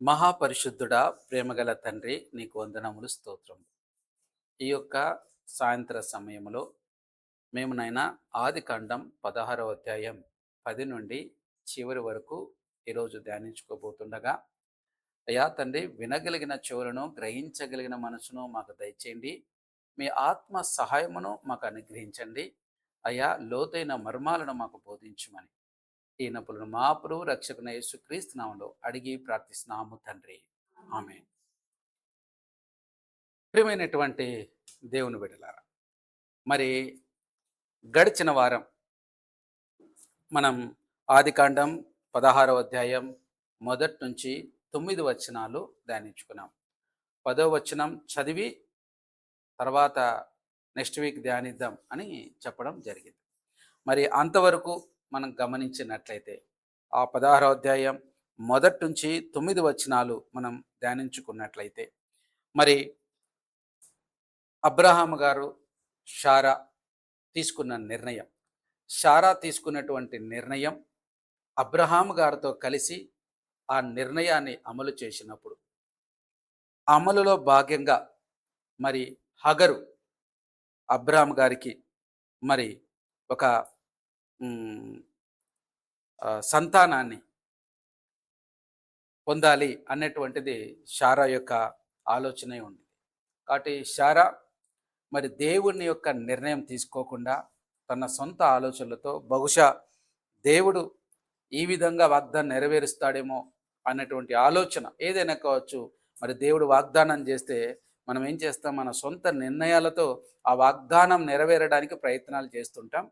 మహాపరిశుద్ధుడా, ప్రేమగల తండ్రి, నీకు వందనములు, స్తోత్రం. ఈ యొక్క సాయంత్ర సమయంలో మేము నైనా ఆది కాండం 16వ అధ్యాయం 10 నుండి చివరి వరకు ఈరోజు ధ్యానించుకోబోతుండగా, అయ్యా తండ్రి, వినగలిగిన చెవులను, గ్రహించగలిగిన మనసును మాకు దయచేయండి. మీ ఆత్మ సహాయమును మాకు అనుగ్రహించండి. అయ్యా, లోతైన మర్మాలను మాకు బోధించుమని ఈయనప్పుడు మా ప్రభు రక్షకుని యేసుక్రీస్తు నామములో అడిగి ప్రార్థిస్తున్నాము తండ్రి. ఆమేన్. ప్రియమైనటువంటి దేవుని బిడ్డలారా, మరి గడిచిన వారం మనం ఆదికాండం 16వ అధ్యాయం మొదటి నుంచి 9 వచనాలు ధ్యానించుకున్నాం. 10వ వచనం చదివి తర్వాత నెక్స్ట్ వీక్ ధ్యానిద్దాం అని చెప్పడం జరిగింది. మరి అంతవరకు మనం గమనించినట్లయితే ఆ 16వ అధ్యాయం మొదటి నుంచి 9 వచనాలు మనం ధ్యానించుకున్నట్లయితే, మరి అబ్రహాము గారు షారా తీసుకున్న నిర్ణయం, షారా తీసుకున్నటువంటి నిర్ణయం అబ్రహాము గారితో కలిసి ఆ నిర్ణయాన్ని అమలు చేసినప్పుడు, అమలులో భాగంగా మరి హగరు అబ్రహాము గారికి మరి ఒక మ్, సంతానాన్ని పొందాలి అన్నటువంటిది షారా యొక్క ఆలోచనే ఉంది. కాబట్టి షారా మరి దేవుని యొక్క నిర్ణయం తీసుకోకుండా తన సొంత ఆలోచనలతో, బహుశా దేవుడు ఈ విధంగా వాగ్దానం నెరవేరుస్తాడేమో అన్నటువంటి ఆలోచన ఏదైనా కావచ్చు. మరి దేవుడు వాగ్దానం చేస్తే మనం ఏం చేస్తాం? మన సొంత నిర్ణయాలతో ఆ వాగ్దానం నెరవేరడానికి ప్రయత్నాలు చేస్తుంటాం.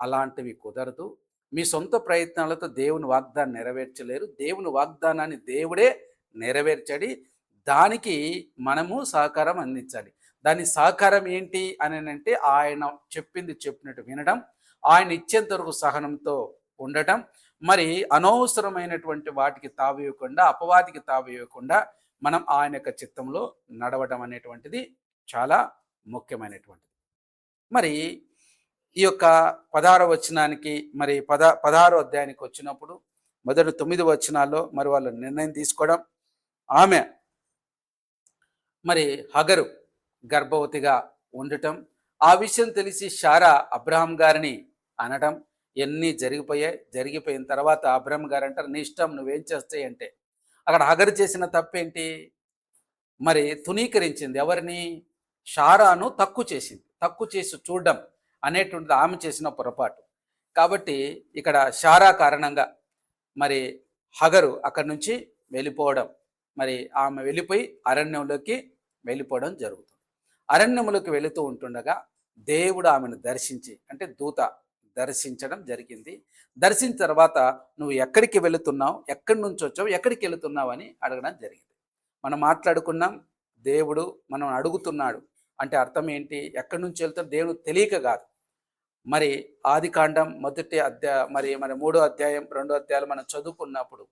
అలాంటివి కుదరదు. మీ సొంత ప్రయత్నాలతో దేవుని వాగ్దానం నెరవేర్చలేరు. దేవుని వాగ్దానాన్ని దేవుడే నెరవేర్చడి, దానికి మనము సహకారం అందించాలి. దాని సహకారం ఏంటి అని అంటే, ఆయన చెప్పింది చెప్పినట్టు వినడం, ఆయన ఇచ్చేంత వరకు సహనంతో ఉండటం, మరి అనవసరమైనటువంటి వాటికి తావివ్వకుండా, అపవాదికి తావివ్వకుండా మనం ఆయన యొక్క చిత్తంలో నడవడం అనేటువంటిది చాలా ముఖ్యమైనటువంటిది. మరి ఈ యొక్క 16వ వచనానికి, మరి 16వ అధ్యాయానికి వచ్చినప్పుడు మొదటి 9 వచనాల్లో మరి వాళ్ళు నిర్ణయం తీసుకోవడం, ఆమె మరి హగరు గర్భవతిగా ఉండటం, ఆ విషయం తెలిసి షారా అబ్రహాం గారిని అనడం, ఎన్ని జరిగిపోయిన తర్వాత అబ్రహాం గారు అంటారు, నీ ఇష్టం, నువ్వేం చేస్తాయి అంటే. అక్కడ హగరు చేసిన తప్పేంటి? మరి తునీకరించింది ఎవరిని? షారాను తక్కువ చేసింది. తక్కువ చేసి చూడడం అనేటువంటిది ఆమె చేసిన పొరపాటు. కాబట్టి ఇక్కడ షారా కారణంగా మరి హగరు అక్కడి నుంచి వెళ్ళిపోవడం, మరి ఆమె వెళ్ళిపోయి అరణ్యంలోకి వెళ్ళిపోవడం జరుగుతుంది. అరణ్యంలోకి వెళుతూ ఉంటుండగా దేవుడు ఆమెను దర్శించి, అంటే దూత దర్శించడం జరిగింది. దర్శించిన తర్వాత నువ్వు ఎక్కడికి వెళుతున్నావు, ఎక్కడి నుంచి వచ్చావు, ఎక్కడికి వెళుతున్నావు అని అడగడం జరిగింది. మనం మాట్లాడుకున్నాం, దేవుడు మనం అడుగుతున్నాడు అంటే అర్థం ఏంటి? ఎక్కడి నుంచి వెళ్తాం దేవుడు తెలియక కాదు. మరి ఆది కాండం మొదటి అధ్యాయం, మరి 3వ అధ్యాయం 2వ అధ్యాయాలు మనం చదువుకున్నప్పుడు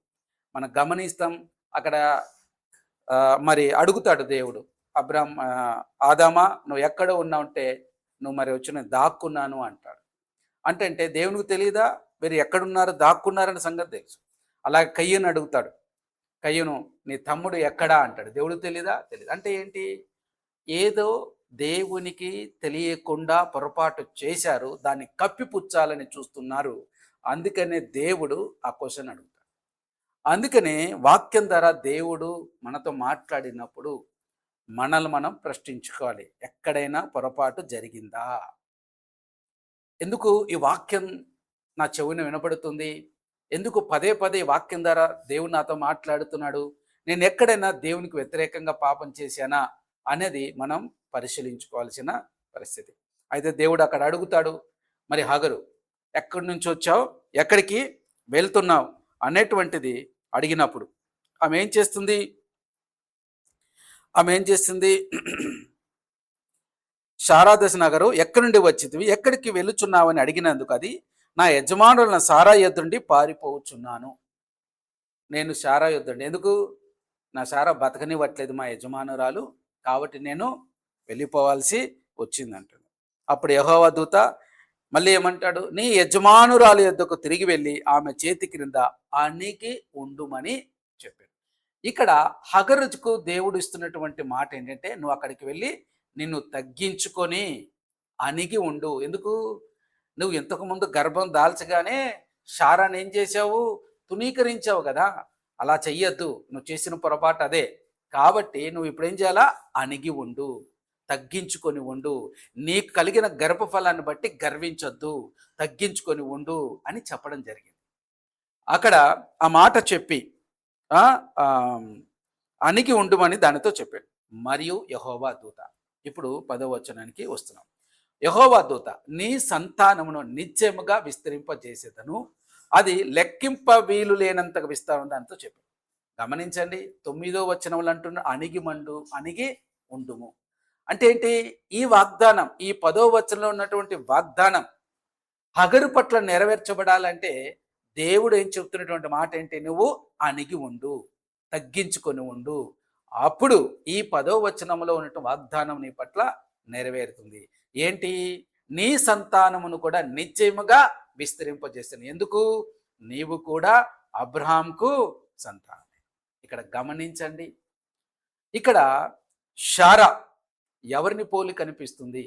మనం గమనిస్తాం. అక్కడ మరి అడుగుతాడు దేవుడు, అబ్రామ్, ఆదామా నువ్వు ఎక్కడ ఉన్నావు అంటే, నువ్వు మరి వచ్చి నేను దాక్కున్నాను అంటాడు. అంటే దేవునికి తెలియదా మీరు ఎక్కడున్నారు, దాక్కున్నారనే సంగతి తెలుసు. అలాగే కయ్యను అడుగుతాడు, కయ్యను నీ తమ్ముడు ఎక్కడా అంటాడు. దేవుడు తెలీదా? తెలియదు. అంటే ఏంటి? ఏదో దేవునికి తెలియకుండా పొరపాటు చేశారు, దాన్ని కప్పిపుచ్చాలని చూస్తున్నారు. అందుకనే దేవుడు ఆ క్వశ్చన్ అడుగుతాడు. అందుకనే వాక్యం ద్వారా దేవుడు మనతో మాట్లాడినప్పుడు మనల్ని మనం ప్రశ్నించుకోవాలి, ఎక్కడైనా పొరపాటు జరిగిందా? ఎందుకు ఈ వాక్యం నా చెవిని వినపడుతుంది? ఎందుకు పదే పదే వాక్యం ద్వారా దేవుడు నాతో మాట్లాడుతున్నాడు? నేను ఎక్కడైనా దేవునికి వ్యతిరేకంగా పాపం చేశానా అనేది మనం పరిశీలించుకోవాల్సిన పరిస్థితి. అయితే దేవుడు అక్కడ అడుగుతాడు, మరి హగరు ఎక్కడి నుంచి వచ్చావు, ఎక్కడికి వెళ్తున్నావు అనేటువంటిది అడిగినప్పుడు ఆమె ఏం చేస్తుంది? శారాదశ నగరు ఎక్కడి నుండి వచ్చింది, ఎక్కడికి వెళుచున్నావని అడిగినందుకు అది, నా యజమానుల సారా యొద్దుండి పారిపోవచ్చున్నాను. నేను సారా యొద్దండి, ఎందుకు? నా సారా బతకనివ్వట్లేదు మా యజమానురాలు, కాబట్టి నేను వెళ్ళిపోవాల్సి వచ్చిందంటాడు. అప్పుడు యెహోవా దూత మళ్ళీ ఏమంటాడు? నీ యజమానురాలు యొద్దకు తిరిగి వెళ్ళి ఆమె చేతి క్రింద అణిగి ఉండుమని చెప్పాడు. ఇక్కడ హగరుకు దేవుడు ఇస్తున్నటువంటి మాట ఏంటంటే, నువ్వు అక్కడికి వెళ్ళి నిన్ను తగ్గించుకొని అణిగి ఉండు. ఎందుకు? నువ్వు ఇంతకుముందు గర్భం దాల్చగానే శారాన్ని ఏం చేశావు? తునీకరించావు కదా! అలా చెయ్యొద్దు. నువ్వు చేసిన పొరపాటు అదే. కాబట్టి నువ్వు ఇప్పుడేం చేయాలా? అణిగి ఉండు, తగ్గించుకొని ఉండు. నీకు కలిగిన గర్భఫలాన్ని బట్టి గర్వించొద్దు, తగ్గించుకొని ఉండు అని చెప్పడం జరిగింది. అక్కడ ఆ మాట చెప్పి అణిగి ఉండుమని దానితో చెప్పాడు. మరియు యెహోవా దూత, ఇప్పుడు 10వ వచనానికి వస్తున్నాం. యెహోవా దూత, నీ సంతానమును నిత్యముగా విస్తరింపజేసేదను, అది లెక్కింప వీలు లేనంతగా విస్తారం దానితో చెప్పాడు. గమనించండి, 9వ వచనంలో అంటున్న అణిగి మండు, అణిగి ఉండుము అంటే ఏంటి? ఈ వాగ్దానం, ఈ 10వ వచనంలో ఉన్నటువంటి వాగ్దానం హగరు పట్ల నెరవేర్చబడాలంటే దేవుడు ఏం చెప్తున్నటువంటి మాట ఏంటి? నువ్వు అణిగి ఉండు, తగ్గించుకొని ఉండు. అప్పుడు ఈ 10వ వచనంలో ఉన్నటువంటి వాగ్దానం నీ పట్ల నెరవేరుతుంది. ఏంటి? నీ సంతానమును కూడా నిశ్చయముగా విస్తరింపజేస్తాను. ఎందుకు? నీవు కూడా అబ్రహాంకు సంతానమే. ఇక్కడ గమనించండి, ఇక్కడ శారా ఎవరిని పోలి కనిపిస్తుంది?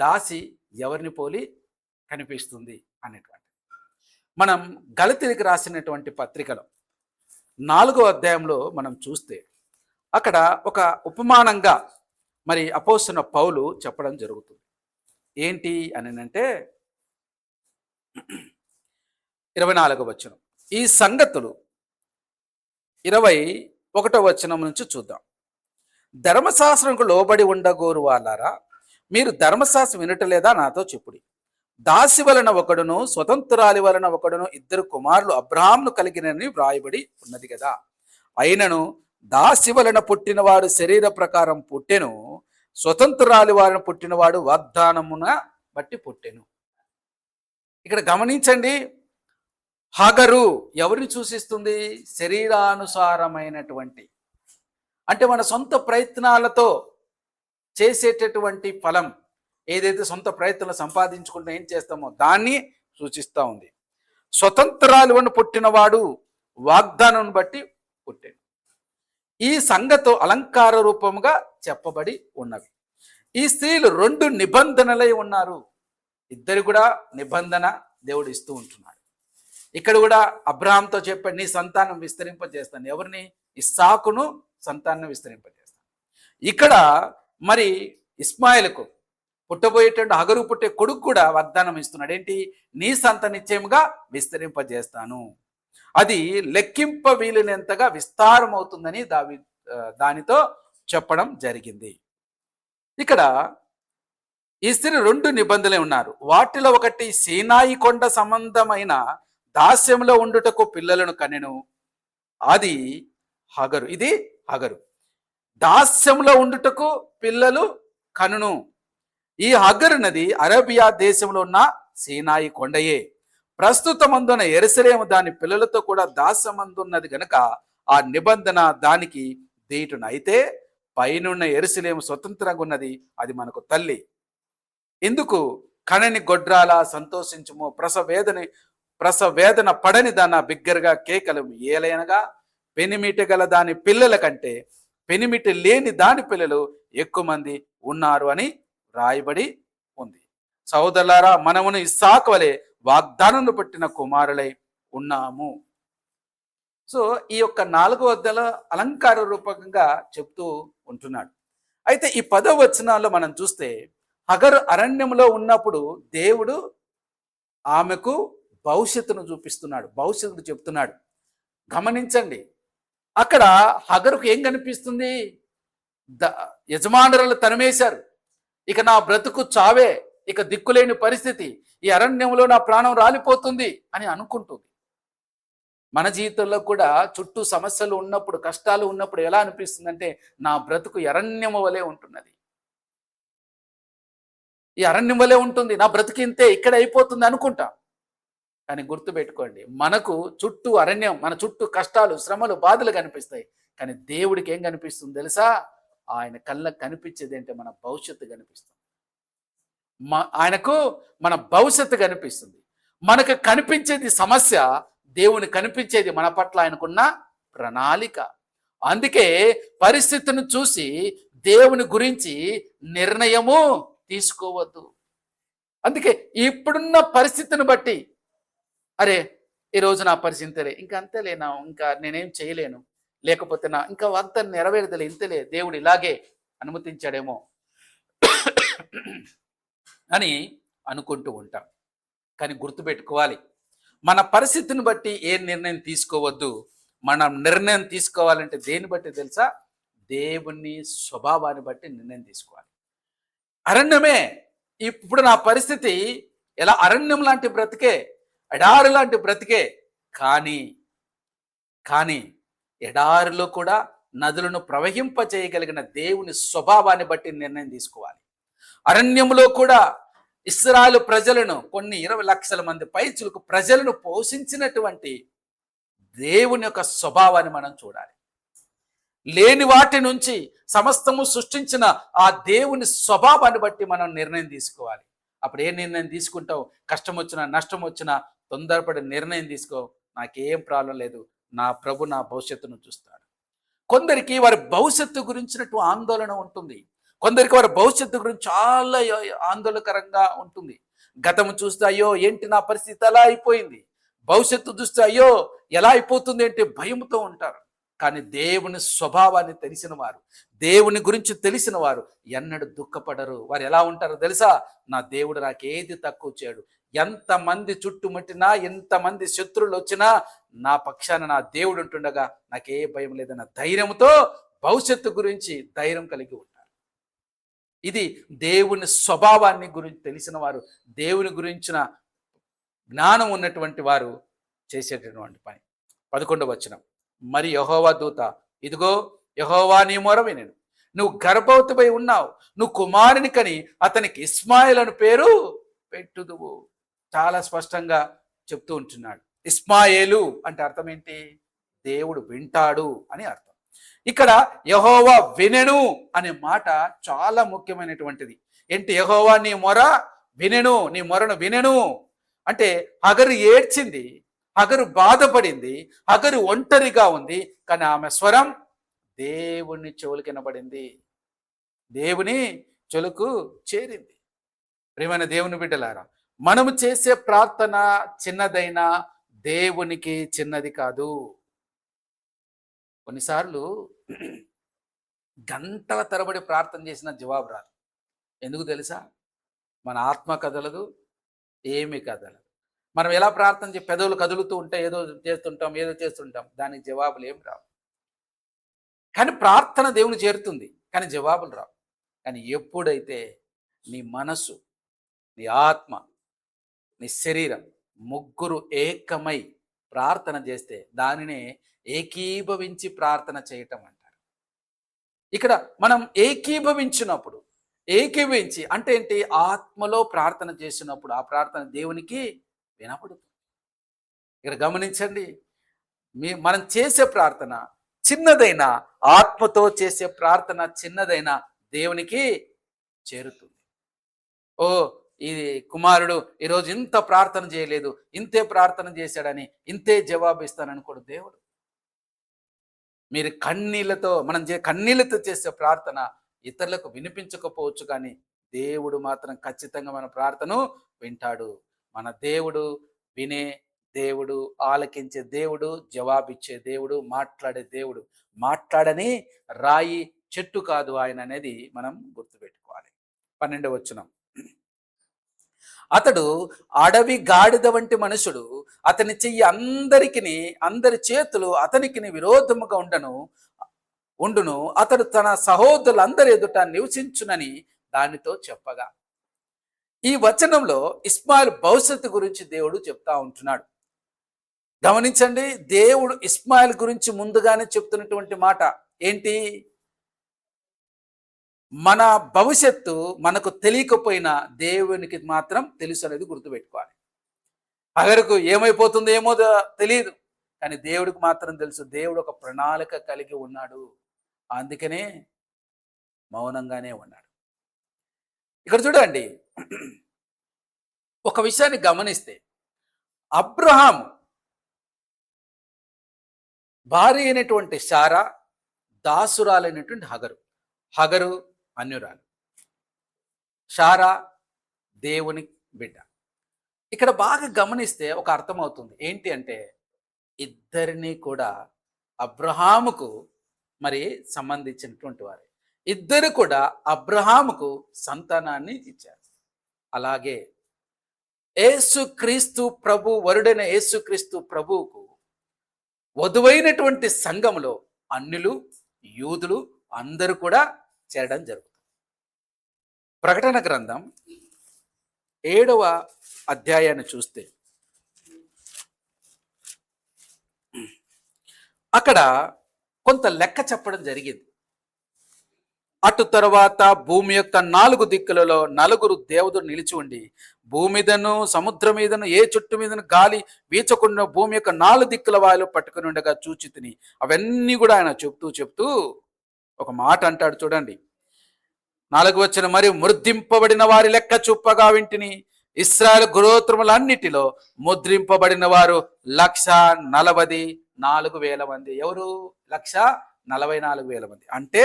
దాసి ఎవరిని పోలి కనిపిస్తుంది అనేటువంటి మనం గలతీయులకు రాసినటువంటి పత్రికలో 4వ అధ్యాయంలో మనం చూస్తే అక్కడ ఒక ఉపమానంగా మరి అపోస్తలుడైన పౌలు చెప్పడం జరుగుతుంది. ఏంటి అని అంటే 24వ వచనం, ఈ సంగతులు 21వ వచనం నుంచి చూద్దాం. ధర్మశాస్త్రంకు లోబడి ఉండగోరు వాళ్ళారా, మీరు ధర్మశాస్త్రం వినటలేదా? నాతో చెప్పుడి. దాసి వలన ఒకడును స్వతంత్రాలి వలన ఒకడును 2 కుమారులు అబ్రహామును కలిగినని వ్రాయబడి ఉన్నది కదా. అయినను దాసి వలన పుట్టినవాడు శరీర ప్రకారం పుట్టెను, స్వతంత్రాలి వలన పుట్టినవాడు వాగ్దానమున బట్టి పుట్టెను. ఇక్కడ గమనించండి, హగరు ఎవరిని సూచిస్తుంది? శరీరానుసారమైనటువంటి, అంటే మన సొంత ప్రయత్నాలతో చేసేటటువంటి ఫలం, ఏదైతే సొంత ప్రయత్నాలు సంపాదించుకుంటే ఏం చేస్తామో దాన్ని సూచిస్తూ ఉంది. స్వతంత్రాలు అని పుట్టినవాడు వాగ్దానం బట్టి పుట్టాడు. ఈ సంగతో అలంకార రూపముగా చెప్పబడి ఉన్నవి. ఈ స్త్రీలు 2 నిబంధనలై ఉన్నారు. ఇద్దరు కూడా నిబంధన దేవుడు ఇస్తూ ఉంటున్నాడు. ఇక్కడ కూడా అబ్రహాంతో చెప్పాడు, నీ సంతానం విస్తరింపజేస్తాను. ఎవరిని? ఇస్సాకును సంతానం విస్తరింపజేస్తాను. ఇక్కడ మరి ఇస్మాయిల్కు పుట్టబోయేటువంటి హగరు పుట్టే కొడుకు కూడా వాగ్దానం ఇస్తున్నాడు. ఏంటి? నీ సంతానం నిశ్చయముగా విస్తరింపజేస్తాను, అది లెక్కింప వీలైనంతగా విస్తారం అవుతుందని దానితో చెప్పడం జరిగింది. ఇక్కడ ఈ స్త్రీ 2 నిబంధనలే ఉన్నారు. వాటిలో ఒకటి సీనాయి కొండ సంబంధమైన దాస్యంలో ఉండుటకు పిల్లలను కనెను, అది హగరు. ఇది హగరు. దాస్యంలో ఉండుటకు పిల్లలు కనును. ఈ హగరు నది అరేబియా దేశంలో ఉన్న సీనాయి కొండయే. ప్రస్తుతమందున యెరూషలేము దాని పిల్లలతో కూడా దాస్యమందున్నది గనుక ఆ నిబంధన దానికి దీటును. అయితే పైనున్న యెరూషలేము స్వతంత్రంగా ఉన్నది, అది మనకు తల్లి. ఎందుకు? కనని గొడ్రాల సంతోషించుము, ప్రసవేదన పడని దాన బిగ్గరగా కేకలు ఏలైనగా, పెనిమిటి గల దాని పిల్లల కంటే పెనిమిటి లేని దాని పిల్లలు ఎక్కువ మంది ఉన్నారు అని రాయబడి ఉంది. సహోదరులారా, మనమును ఇస్సాకు వలె వాగ్దానమును పట్టిన కుమారులై ఉన్నాము. సో ఈ యొక్క 4వ అధ్యాయంలో అలంకార రూపకంగా చెప్తూ ఉంటున్నాడు. అయితే ఈ 10వ వచనాల్లో మనం చూస్తే హగరు అరణ్యంలో ఉన్నప్పుడు దేవుడు ఆమెకు భవిష్యత్తును చూపిస్తున్నాడు, భవిష్యత్తు చెప్తున్నాడు. గమనించండి, అక్కడ హగరుకు ఏం కనిపిస్తుంది? యజమానులు తరిమేశారు, ఇక నా బ్రతుకు చావే, ఇక దిక్కులేని పరిస్థితి, ఈ అరణ్యంలో నా ప్రాణం రాలిపోతుంది అని అనుకుంటుంది. మన జీవితంలో కూడా చుట్టూ సమస్యలు ఉన్నప్పుడు, కష్టాలు ఉన్నప్పుడు ఎలా అనిపిస్తుందంటే నా బ్రతుకు అరణ్యము వలె ఉంటున్నది, ఈ అరణ్యం వలె ఉంటుంది, నా బ్రతుకు ఇంతే, ఇక్కడ అయిపోతుంది అనుకుంటాం. కానీ గుర్తుపెట్టుకోండి, మనకు చుట్టూ అరణ్యం, మన చుట్టూ కష్టాలు, శ్రమలు, బాధలు కనిపిస్తాయి. కానీ దేవుడికి ఏం కనిపిస్తుంది తెలుసా? ఆయన కళ్ళకు కనిపించేది అంటే మన భవిష్యత్తు కనిపిస్తుంది. ఆయనకు మన భవిష్యత్తు కనిపిస్తుంది. మనకు కనిపించేది సమస్య, దేవుని కనిపించేది మన పట్ల ఆయనకున్న ప్రణాళిక. అందుకే పరిస్థితిని చూసి దేవుని గురించి నిర్ణయము తీసుకోవద్దు. అందుకే ఇప్పుడున్న పరిస్థితిని బట్టి, అరే ఈరోజు నా పరిస్థితిలే ఇంకా అంతేలే, ఇంకా నేనేం చేయలేను, లేకపోతే ఇంకా వాగ్దానం నెరవేరదలే, ఇంతలే దేవుడు ఇలాగే అనుమతించాడేమో అని అనుకుంటూ ఉంటాం. కానీ గుర్తుపెట్టుకోవాలి, మన పరిస్థితిని బట్టి ఏ నిర్ణయం తీసుకోవద్దు. మనం నిర్ణయం తీసుకోవాలంటే దేన్ని బట్టి తెలుసా? దేవుని స్వభావాన్ని బట్టి నిర్ణయం తీసుకోవాలి. అరణ్యమే ఇప్పుడు నా పరిస్థితి, ఎలా అరణ్యం లాంటి బ్రతికే, ఎడారి లాంటి బ్రతికే, కానీ కానీ ఎడారిలో కూడా నదులను ప్రవహింపచేయగలిగిన దేవుని స్వభావాన్ని బట్టి నిర్ణయం తీసుకోవాలి. అరణ్యంలో కూడా ఇశ్రాయేలు ప్రజలను, కొన్ని 20 లక్షల మంది పైచులకు ప్రజలను పోషించినటువంటి దేవుని యొక్క స్వభావాన్ని మనం చూడాలి. లేని వాటి నుంచి సమస్తము సృష్టించిన ఆ దేవుని స్వభావాన్ని బట్టి మనం నిర్ణయం తీసుకోవాలి. అప్పుడు ఏ నిర్ణయం తీసుకుంటావు? కష్టం వచ్చినా నష్టం వచ్చినా తొందరపడి నిర్ణయం తీసుకో, నాకేం ప్రాబ్లం లేదు, నా ప్రభు నా భవిష్యత్తును చూస్తాడు. కొందరికి వారి భవిష్యత్తు గురించినట్టు ఆందోళన ఉంటుంది. కొందరికి వారి భవిష్యత్తు గురించి చాలా ఆందోళనకరంగా ఉంటుంది. గతము చూస్తే అయ్యో ఏంటి నా పరిస్థితి అలా అయిపోయింది, భవిష్యత్తు చూస్తే అయ్యో ఎలా అయిపోతుంది అంటే భయంతో ఉంటారు. కానీ దేవుని స్వభావాన్ని తెలిసిన వారు, దేవుని గురించి తెలిసిన వారు ఎన్నడూ దుఃఖపడరు. వారు ఎలా ఉంటారో తెలుసా? నా దేవుడు నాకేది తక్కువ చేయడు, ఎంతమంది చుట్టుముట్టినా, ఎంతమంది శత్రువులు వచ్చినా నా పక్షాన నా దేవుడు ఉంటుండగా నాకే భయం లేదన్న ధైర్యంతో భవిష్యత్తు గురించి ధైర్యం కలిగి ఉంటారు. ఇది దేవుని స్వభావాన్ని గురించి తెలిసిన వారు, దేవుని గురించిన జ్ఞానం ఉన్నటువంటి వారు చేసేటటువంటి పని. 11వ వచనం, మరి యెహోవా దూత, ఇదిగో యెహోవా నీ మొర వినెను, నువ్వు గర్భవతిపై ఉన్నావు, నువ్వు కుమారుని కని అతనికి ఇస్మాయిల్ అని పేరు పెట్టుదువు. చాలా స్పష్టంగా చెప్తూ ఉంటున్నాడు. ఇస్మాయేలు అంటే అర్థం ఏంటి? దేవుడు వింటాడు అని అర్థం. ఇక్కడ యెహోవా వినెను అనే మాట చాలా ముఖ్యమైనటువంటిది. ఏంటి? యెహోవా నీ మొర వినెను, నీ మొరను వినెను అంటే హగరు ఏడ్చింది, హగరు బాధపడింది, హగరు ఒంటరిగా ఉంది, కానీ ఆమె స్వరం దేవుని చెవులకు వినబడింది, దేవుని చెవులకు చేరింది. ప్రియమైన దేవుని బిడ్డలారా, మనము చేసే ప్రార్థన చిన్నదైనా దేవునికి చిన్నది కాదు. కొన్నిసార్లు గంటల తరబడి ప్రార్థన చేసిన జవాబు రాదు. ఎందుకు తెలుసా? మన ఆత్మ కదలదు, ఏమీ కదలదు. మనం ఎలా ప్రార్థన చేసి పెదవులు కదులుతూ ఉంటే ఏదో చేస్తుంటాం, దానికి జవాబులు ఏం రావు. కానీ ప్రార్థన దేవుని చేరుతుంది, కానీ జవాబులు రావు. కానీ ఎప్పుడైతే నీ మనసు, నీ ఆత్మ, నీ శరీరం ముగ్గురు ఏకమై ప్రార్థన చేస్తే దానినే ఏకీభవించి ప్రార్థన చేయటం అంటారు. ఇక్కడ మనం ఏకీభవించి అంటే ఏంటి? ఆత్మలో ప్రార్థన చేసినప్పుడు ఆ ప్రార్థన దేవునికి వినపడుతుంది. ఇక్కడ గమనించండి, మనం చేసే ప్రార్థన చిన్నదైనా, ఆత్మతో చేసే ప్రార్థన చిన్నదైనా దేవునికి చేరుతుంది. ఓ ఈ కుమారుడు ఈరోజు ఇంత ప్రార్థన చేయలేదు, ఇంతే ప్రార్థన చేశాడని ఇంతే జవాబు ఇస్తాననుకోడు దేవుడు. మీరు కన్నీళ్లతో చేసే ప్రార్థన ఇతరులకు వినిపించకపోవచ్చు, కానీ దేవుడు మాత్రం ఖచ్చితంగా మన ప్రార్థన వింటాడు. మన దేవుడు వినే దేవుడు, ఆలకించే దేవుడు, జవాబిచ్చే దేవుడు, మాట్లాడే దేవుడు. మాట్లాడని రాయి చెట్టు కాదు ఆయన అనేది మనం గుర్తుపెట్టుకోవాలి. 12వ వచనం, అతడు అడవి గాడిద వంటి మనుషుడు, అతని చెయ్యి అందరి చేతులు అతనికి విరోధముగా ఉండును, అతడు తన సహోదరులందరి ఎదుట నివసించునని దానితో చెప్పగా. ఈ వచనంలో ఇస్మాయిల్ భవిష్యత్తు గురించి దేవుడు చెప్తా ఉంటున్నాడు. గమనించండి, దేవుడు ఇస్మాయిల్ గురించి ముందుగానే చెప్తున్నటువంటి మాట ఏంటి? మన భవిష్యత్తు మనకు తెలియకపోయినా దేవునికి మాత్రం తెలుసు అనేది గుర్తుపెట్టుకోవాలి. అగరకు ఏమైపోతుందో ఏమో తెలియదు, కానీ దేవుడికి మాత్రం తెలుసు. దేవుడు ఒక ప్రణాళిక కలిగి ఉన్నాడు, అందుకనే మౌనంగానే ఉన్నాడు. ఇక్కడ చూడండి, ఒక విషయాన్ని గమనిస్తే అబ్రహాము భార్య అయినటువంటి శారా, దాసురాలైనటువంటి హగరు. హగరు అన్యురాలు, షారా దేవుని బిడ్డ. ఇక్కడ బాగా గమనిస్తే ఒక అర్థమవుతుంది. ఏంటి అంటే ఇద్దరిని కూడా అబ్రహాముకు మరి సంబంధించినటువంటి వారే. ఇద్దరు కూడా అబ్రహాముకు సంతానాన్ని ఇచ్చారు. అలాగే యేసుక్రీస్తు ప్రభు, వరుడైన యేసుక్రీస్తు ప్రభువుకు వధువైనటువంటి సంఘములో అన్యులు, యూదులు అందరూ కూడా చేరడం జరుగుతుంది. ప్రకటన గ్రంథం 7వ అధ్యాయాన్ని చూస్తే అక్కడ కొంత లెక్క చెప్పడం జరిగింది. అటు తరువాత భూమి యొక్క 4 దిక్కులలో 4 దేవతలు నిలిచి ఉండి, భూమి మీదను సముద్రం మీదను ఏ చుట్టు మీదను గాలి వీచకుండా భూమి యొక్క 4 దిక్కుల వాయులు పట్టుకుని ఉండగా చూచి తిని. అవన్నీ కూడా ఆయన చెప్తూ ఒక మాట అంటాడు చూడండి. 4వ వచనం, మరియు ముద్రింపబడిన వారి లెక్క చూపగా వింటిని. ఇశ్రాయేలు గోత్రములన్నిటిలో ముద్రింపబడిన వారు 1,44,000 మంది. ఎవరు? 1,44,000 మంది. అంటే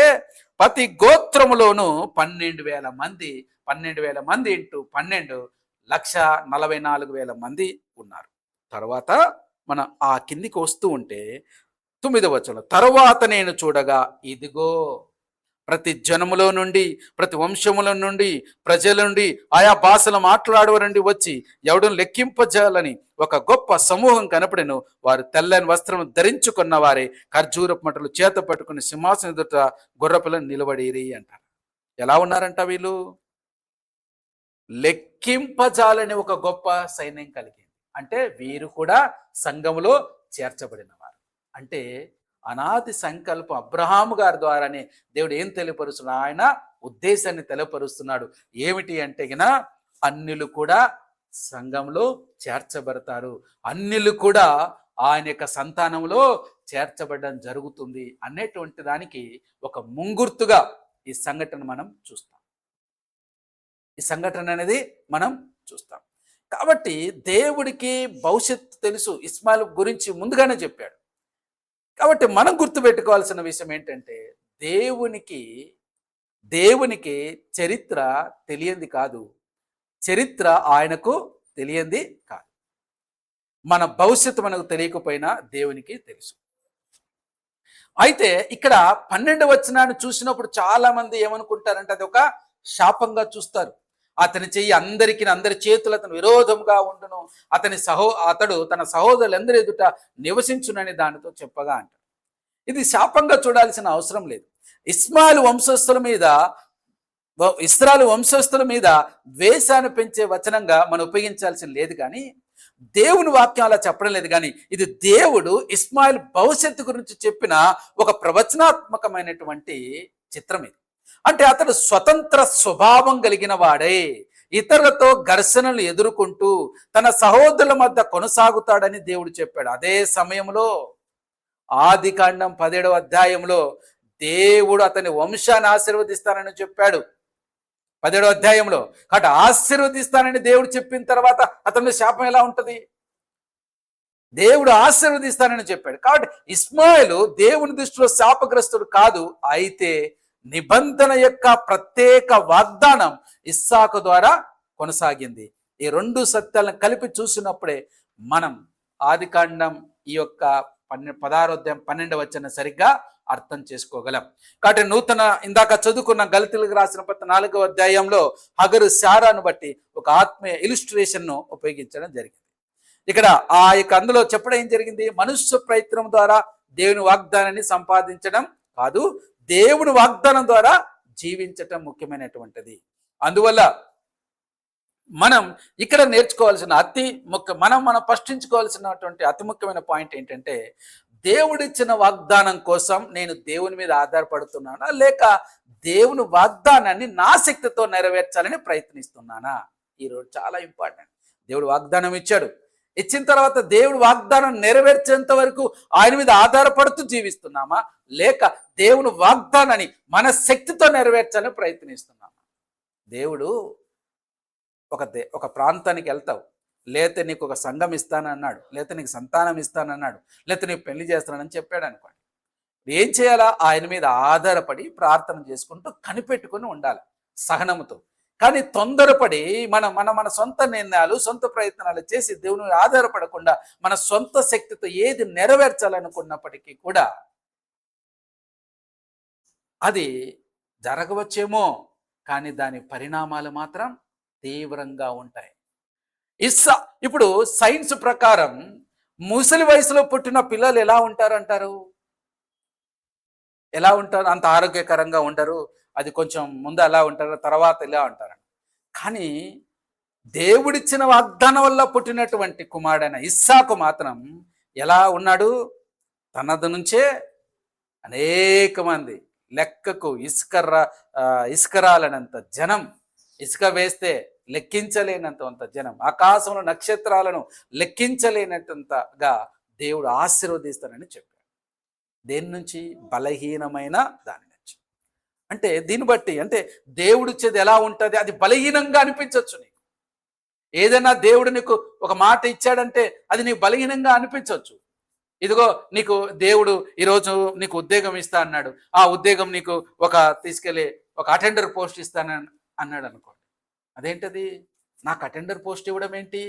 ప్రతి గోత్రములోనూ 12,000 మంది. 12,000 మంది ఇంటూ 12, 1,44,000 మంది ఉన్నారు. తర్వాత మనం ఆ కిందికి వస్తూ ఉంటే 9వ వచనం, తరువాత నేను చూడగా ఇదిగో ప్రతి జనములో నుండి, ప్రతి వంశముల నుండి, ప్రజల నుండి, ఆయా భాషలు మాట్లాడేవారి నుండి వచ్చి ఎవడను లెక్కింపజాలని ఒక గొప్ప సమూహం కనపడెను. వారు తెల్లని వస్త్రం ధరించుకున్న వారే, ఖర్జూరపు మట్టలు చేత పట్టుకుని సింహాసనం ఎదుట గొర్రెపిల్లను నిలబడిరి అంటారు. ఎలా ఉన్నారంట వీళ్ళు? లెక్కింపజాలని ఒక గొప్ప సైన్యం కలిగింది. అంటే వీరు కూడా సంఘములో చేర్చబడినవారు. అంటే అనాది సంకల్పం అబ్రహాము గారి ద్వారానే దేవుడు ఏం తెలియపరుస్తున్నాడు? ఆయన ఉద్దేశాన్ని తెలియపరుస్తున్నాడు. ఏమిటి అంటే గిన అన్యులు కూడా సంఘంలో చేర్చబడతారు, అన్యులు కూడా ఆయన యొక్క సంతానంలో చేర్చబడడం జరుగుతుంది అనేటువంటి దానికి ఒక ముంగుర్తుగా ఈ సంఘటన మనం చూస్తాం. ఈ సంఘటన అనేది మనం చూస్తాం. కాబట్టి దేవుడికి భవిష్యత్తు తెలుసు. ఇస్మాయిల్ గురించి ముందుగానే చెప్పాడు. కాబట్టి మనం గుర్తుపెట్టుకోవాల్సిన విషయం ఏంటంటే దేవునికి చరిత్ర తెలియంది కాదు, చరిత్ర ఆయనకు తెలియంది కాదు. మన భవిష్యత్తు మనకు తెలియకపోయినా దేవునికి తెలుసు. అయితే ఇక్కడ 12వ వచనాన్ని చూసినప్పుడు చాలా మంది ఏమనుకుంటారంటే అది ఒక శాపంగా చూస్తారు. అతని చెయ్యి అందరి చేతులు అతను విరోధంగా ఉండును, అతడు తన సహోదరులందరి ఎదుట నివసించునని దానితో చెప్పగా అంటాడు. ఇది శాపంగా చూడాల్సిన అవసరం లేదు. ఇస్రాయేలు వంశస్థుల మీద ద్వేషాన్ని పెంచే వచనంగా మనం ఉపయోగించాల్సిన లేదు. కానీ దేవుని వాక్యం అలా చెప్పడం లేదు. కానీ ఇది దేవుడు ఇస్మాయిల్ భవిష్యత్తు గురించి చెప్పిన ఒక ప్రవచనాత్మకమైనటువంటి చిత్రం ఇది. అంటే అతడు స్వతంత్ర స్వభావం కలిగిన వాడే, ఇతరులతో ఘర్షణలు ఎదుర్కొంటూ తన సహోదరుల మధ్య కొనసాగుతాడని దేవుడు చెప్పాడు. అదే సమయంలో ఆదికాండం 17వ అధ్యాయంలో దేవుడు అతని వంశాన్ని ఆశీర్వదిస్తానని చెప్పాడు. 17వ అధ్యాయంలో కాబట్టి ఆశీర్వదిస్తానని దేవుడు చెప్పిన తర్వాత అతని శాపం ఎలా ఉంటది? దేవుడు ఆశీర్వదిస్తానని చెప్పాడు. కాబట్టి ఇస్మాయిలు దేవుని దృష్టిలో శాపగ్రస్తుడు కాదు. అయితే నిబంధన యొక్క ప్రత్యేక వాగ్దానం ఇస్సాకు ద్వారా కొనసాగింది. ఈ 2 సత్యాలను కలిపి చూసినప్పుడే మనం ఆదికాండం ఈ యొక్క 16వ అధ్యాయం 12వ వచనం సరిగ్గా అర్థం చేసుకోగలం. కాబట్టి ఇందాక చదువుకున్న గలతీయులకు రాసిన పత్రిక 4వ అధ్యాయంలో హగరు శారాను బట్టి ఒక ఆత్మీయ ఇలిస్ట్రేషన్ ను ఉపయోగించడం జరిగింది. ఇక్కడ ఆ యొక్క అందులో చెప్పడం ఏం జరిగింది? మనుష్య ప్రయత్నం ద్వారా దేవుని వాగ్దానాన్ని సంపాదించడం కాదు, దేవుని వాగ్దానం ద్వారా జీవించటం ముఖ్యమైనటువంటిది. అందువల్ల మనం ఇక్కడ నేర్చుకోవాల్సిన మనం ప్రశ్నించుకోవాల్సినటువంటి అతి ముఖ్యమైన పాయింట్ ఏంటంటే, దేవుడిచ్చిన వాగ్దానం కోసం నేను దేవుని మీద ఆధారపడుతున్నానా, లేక దేవుని వాగ్దానాన్ని నా శక్తితో నెరవేర్చాలని ప్రయత్నిస్తున్నానా? ఈరోజు చాలా ఇంపార్టెంట్. దేవుడు వాగ్దానం ఇచ్చిన తర్వాత దేవుడు వాగ్దానం నెరవేర్చేంత వరకు ఆయన మీద ఆధారపడుతూ జీవిస్తున్నామా, లేక దేవుని వాగ్దానాన్ని మన శక్తితో నెరవేర్చాలని ప్రయత్నిస్తున్నామా? దేవుడు ఒక ప్రాంతానికి వెళ్తావు, లేతే నీకు ఒక సంఘం ఇస్తానన్నాడు, లేతే నీకు సంతానం ఇస్తానన్నాడు, లేతే నీకు పెళ్లి చేస్తానని చెప్పాడు అనుకోండి. ఏం చేయాలా? ఆయన మీద ఆధారపడి ప్రార్థన చేసుకుంటూ కనిపెట్టుకొని ఉండాలి సహనముతో. కానీ తొందరపడి మన మన మన సొంత నిర్ణయాలు, సొంత ప్రయత్నాలు చేసి దేవుని మీద ఆధారపడకుండా మన సొంత శక్తితో ఏది నెరవేర్చాలనుకున్నప్పటికీ కూడా అది జరగవచ్చేమో, కానీ దాని పరిణామాలు మాత్రం తీవ్రంగా ఉంటాయి. ఇస్సా ఇప్పుడు సైన్స్ ప్రకారం ముసలి వయసులో పుట్టిన పిల్లలు ఎలా ఉంటారంటారు? ఎలా ఉంటారు? అంత ఆరోగ్యకరంగా ఉండరు. అది కొంచెం ముందు అలా ఉంటారు, తర్వాత ఇలా ఉంటారు. కానీ దేవుడిచ్చిన వాగ్దానం వల్ల పుట్టినటువంటి కుమారుడైన ఇస్సాకు మాత్రం ఎలా ఉన్నాడు? తనది నుంచే అనేక మంది లెక్కకు ఇసుకరాలనంత జనం, ఇసుక వేస్తే లెక్కించలేనంత జనం, ఆకాశంలో నక్షత్రాలను లెక్కించలేనంతగా దేవుడు ఆశీర్వదిస్తానని చెప్పాడు. దేని నుంచి? బలహీనమైన దాని నుంచి. అంటే దీన్ని బట్టి అంటే దేవుడిచ్చేది ఎలా ఉంటుంది? అది బలహీనంగా అనిపించవచ్చు నీకు. ఏదైనా దేవుడు నీకు ఒక మాట ఇచ్చాడంటే అది నీకు బలహీనంగా అనిపించవచ్చు. ఇదిగో నీకు దేవుడు ఈరోజు నీకు ఉద్యోగం ఇస్తా అన్నాడు, ఆ ఉద్యోగం నీకు తీసుకెళ్ళి ఒక అటెండర్ పోస్ట్ ఇస్తానని అన్నాడు అనుకోండి. అదేంటది? నాకు అటెండర్ పోస్ట్ ఇవ్వడం ఏంటి?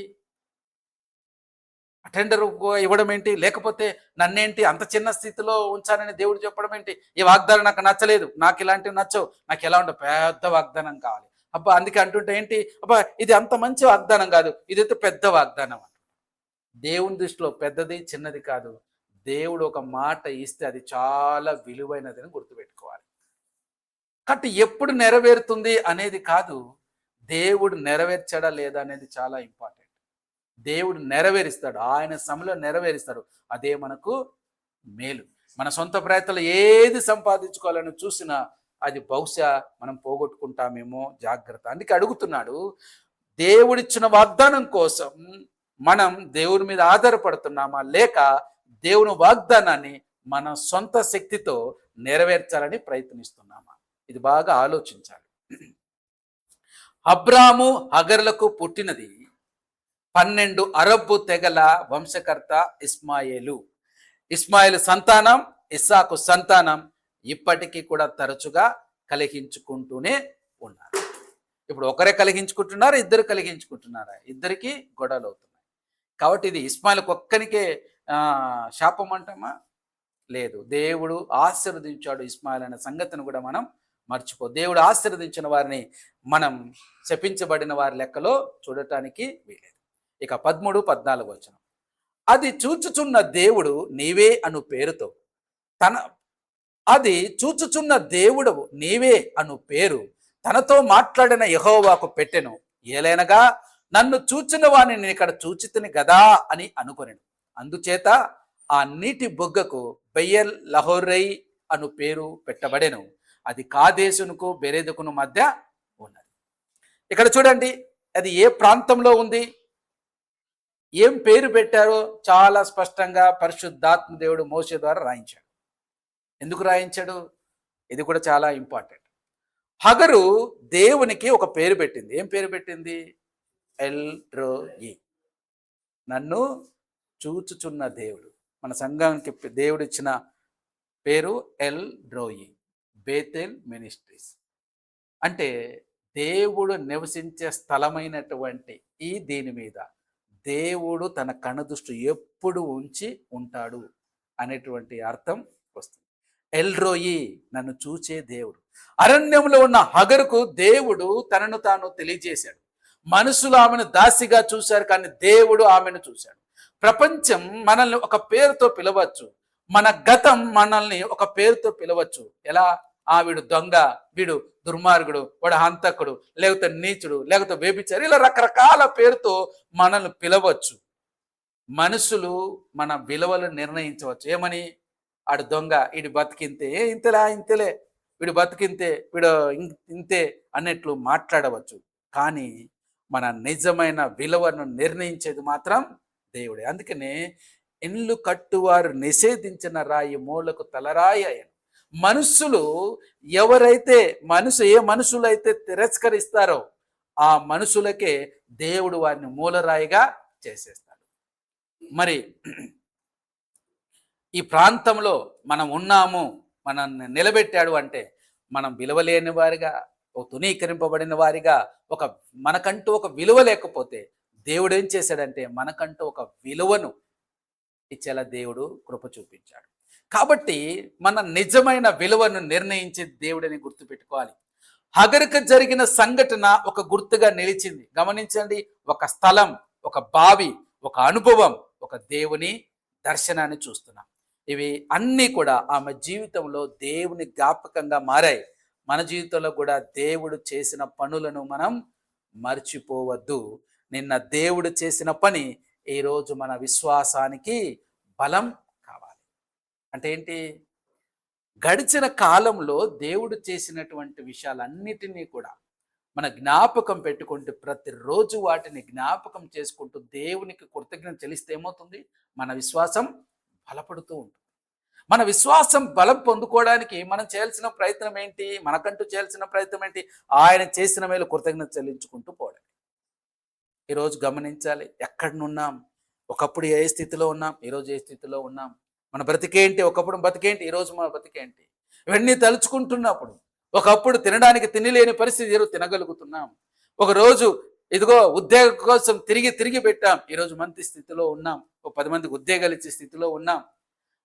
అటెండర్ ఇవ్వడం ఏంటి? లేకపోతే నన్నేంటి అంత చిన్న స్థితిలో ఉంచానని దేవుడు చెప్పడం ఏంటి? ఈ వాగ్దానం నాకు నచ్చలేదు, నాకు ఇలాంటివి నచ్చవు, నాకు ఎలా ఉంటే పెద్ద వాగ్దానం కావాలి. అబ్బా అందుకే అంటుంటే ఏంటి, అబ్బా ఇది అంత మంచి వాగ్దానం కాదు, ఇదైతే పెద్ద వాగ్దానం. దేవుని దృష్టిలో పెద్దది చిన్నది కాదు. దేవుడు ఒక మాట ఇస్తే అది చాలా విలువైనదని గుర్తుపెట్టుకోవాలి. కాబట్టి ఎప్పుడు నెరవేరుతుంది అనేది కాదు, దేవుడు నెరవేర్చాడా లేదా అనేది చాలా ఇంపార్టెంట్. దేవుడు నెరవేరుస్తాడు, ఆయన సమయంలో నెరవేరుస్తాడు. అదే మనకు మేలు. మన సొంత ప్రయత్నాలు ఏది సంపాదించుకోవాలని చూసినా అది బహుశా మనం పోగొట్టుకుంటామేమో, జాగ్రత్త. అందుకే అడుగుతున్నాడు, దేవుడిచ్చిన వాగ్దానం కోసం మనం దేవుని మీద ఆధారపడుతున్నామా, లేక దేవుని వాగ్దానాన్ని మన సొంత శక్తితో నెరవేర్చాలని ప్రయత్నిస్తున్నామా? ఇది బాగా ఆలోచించాలి. అబ్రాము హగర్లకు పుట్టినది 12 అరబ్బు తెగల వంశకర్త ఇస్మాయేలు. ఇస్మాయిల్ సంతానం, ఇస్సాకు సంతానం ఇప్పటికీ కూడా తరచుగా కలిగించుకుంటూనే ఉన్నారు. ఇప్పుడు ఒకరే కలిగించుకుంటున్నారు, ఇద్దరు కలిగించుకుంటున్నారా? ఇద్దరికి గొడవలు అవుతున్నాయి. కాబట్టి ఇది ఇస్మాయిల్కి ఒక్కనికే శాపం అంటామా? లేదు. దేవుడు ఆశీర్వదించాడు ఇస్మాయిల్ అనే సంగతిని కూడా మనం మర్చిపో. దేవుడు ఆశీర్వదించిన వారిని మనం శపించబడిన వారి లెక్కలో చూడటానికి వీలేదు. ఇక 13, 14 వచనం. అది చూచుచున్న దేవుడు నీవే అను పేరుతో అది చూచుచున్న దేవుడు నీవే అను పేరు తనతో మాట్లాడిన యెహోవాకు పెట్టెను. ఏలైనగా నన్ను చూచిన వాణ్ణి నేను ఇక్కడ చూచితిని గదా అని అనుకొనెను. అందుచేత ఆ నీటి బొగ్గకు బెయల్ లహోరై అను పేరు పెట్టబడెను. అది కాదేశునకు బెరెదుకును మధ్య ఉన్నది. ఇక్కడ చూడండి, అది ఏ ప్రాంతంలో ఉంది, ఏం పేరు పెట్టారో చాలా స్పష్టంగా పరిశుద్ధాత్మ దేవుడు మోషే ద్వారా రాయించాడు. ఎందుకు రాయించాడు? ఇది కూడా చాలా ఇంపార్టెంట్. హగరు దేవునికి ఒక పేరు పెట్టింది. ఏం పేరు పెట్టింది? ఎల్ రోయి, నన్ను చూచుచున్న దేవుడు. మన సంఘానికి దేవుడు ఇచ్చిన పేరు ఎల్ రోయి, బేతెల్ మినిస్ట్రీస్. అంటే దేవుడు నివసించే స్థలమైనటువంటి ఈ దీని మీద దేవుడు తన కనుదృష్టి ఎప్పుడు ఉంచి ఉంటాడు అనేటువంటి అర్థం వస్తుంది. ఎల్రోయి, నన్ను చూచే దేవుడు. అరణ్యంలో ఉన్న హగరుకు దేవుడు తనను తాను తెలియజేశాడు. మనుషులు ఆమెను దాసిగా చూశారు, కానీ దేవుడు ఆమెను చూశాడు. ప్రపంచం మనల్ని ఒక పేరుతో పిలవచ్చు, మన గతం మనల్ని ఒక పేరుతో పిలవచ్చు. ఎలా? వీడు దొంగ, వీడు దుర్మార్గుడు, వాడు హంతకుడు, లేకపోతే నీచుడు, లేకపోతే వ్యభిచారి, ఇలా రకరకాల పేరుతో మనల్ని పిలవచ్చు. మనుషులు మన విలువలు నిర్ణయించవచ్చు. ఏమని? ఆడు దొంగ, వీడి బతికింతే, ఇంతలే, వీడు బతికింతే, వీడు ఇంతే అన్నట్లు మాట్లాడవచ్చు. కానీ మన నిజమైన విలువను నిర్ణయించేది మాత్రం దేవుడే. అందుకనే ఇల్లు కట్టువారు నిషేధించిన రాయి మూలకు తలరాయి అయ్యను. మనుషులు ఎవరైతే ఏ మనుషులైతే తిరస్కరిస్తారో ఆ మనుషులకే దేవుడు వారిని మూలరాయిగా చేసేస్తాడు. మరి ఈ ప్రాంతంలో మనం ఉన్నాము, మనల్ని నిలబెట్టాడు అంటే మనం విలువలేని వారిగా, ఒక తునీకరింపబడిన వారిగా, ఒక మనకంటూ ఒక విలువ లేకపోతే దేవుడు ఏం చేశాడంటే మనకంటూ ఒక విలువను ఇచ్చేలా దేవుడు కృప చూపించాడు. కాబట్టి మన నిజమైన విలువను నిర్ణయించే దేవుడని గుర్తుపెట్టుకోవాలి. హగరుకు జరిగిన సంఘటన ఒక గుర్తుగా నిలిచింది. గమనించండి, ఒక స్థలం, ఒక బావి, ఒక అనుభవం, ఒక దేవుని దర్శనాన్ని చూస్తున్నాం. ఇవి అన్నీ కూడా ఆమె జీవితంలో దేవుని జ్ఞాపకంగా మారాయి. మన జీవితంలో కూడా దేవుడు చేసిన పనులను మనం మర్చిపోవద్దు. నిన్న దేవుడు చేసిన పని ఈరోజు మన విశ్వాసానికి బలం కావాలి. అంటే ఏంటి? గడిచిన కాలంలో దేవుడు చేసినటువంటి విషయాలన్నిటినీ కూడా మన జ్ఞాపకం పెట్టుకుంటూ ప్రతిరోజు వాటిని జ్ఞాపకం చేసుకుంటూ దేవునికి కృతజ్ఞత చెల్లిస్తే ఏమవుతుంది? మన విశ్వాసం బలపడుతూ ఉంటుంది. మన విశ్వాసం బలం పొందుకోవడానికి మనం చేయాల్సిన ప్రయత్నం ఏంటి? మనకంటూ చేయాల్సిన ప్రయత్నం ఏంటి? ఆయన చేసిన మేలు కృతజ్ఞత చెల్లించుకుంటూ పోవడం. ఈరోజు గమనించాలి, ఎక్కడనున్నాం? ఒకప్పుడు ఏ స్థితిలో ఉన్నాం, ఈరోజు ఏ స్థితిలో ఉన్నాం? మన బ్రతికేంటి? ఒకప్పుడు బతికేంటి, ఈరోజు మన బ్రతికేంటి? ఇవన్నీ తలుచుకుంటున్నప్పుడు ఒకప్పుడు తినడానికి తినలేని పరిస్థితి, ఈరోజు తినగలుగుతున్నాం. ఒకరోజు ఇదిగో ఉద్యోగం కోసం తిరిగి తిరిగి పెట్టాం, ఈరోజు మంచి స్థితిలో ఉన్నాం. ఒక 10 మందికి ఉద్యోగాలు ఇచ్చే స్థితిలో ఉన్నాం.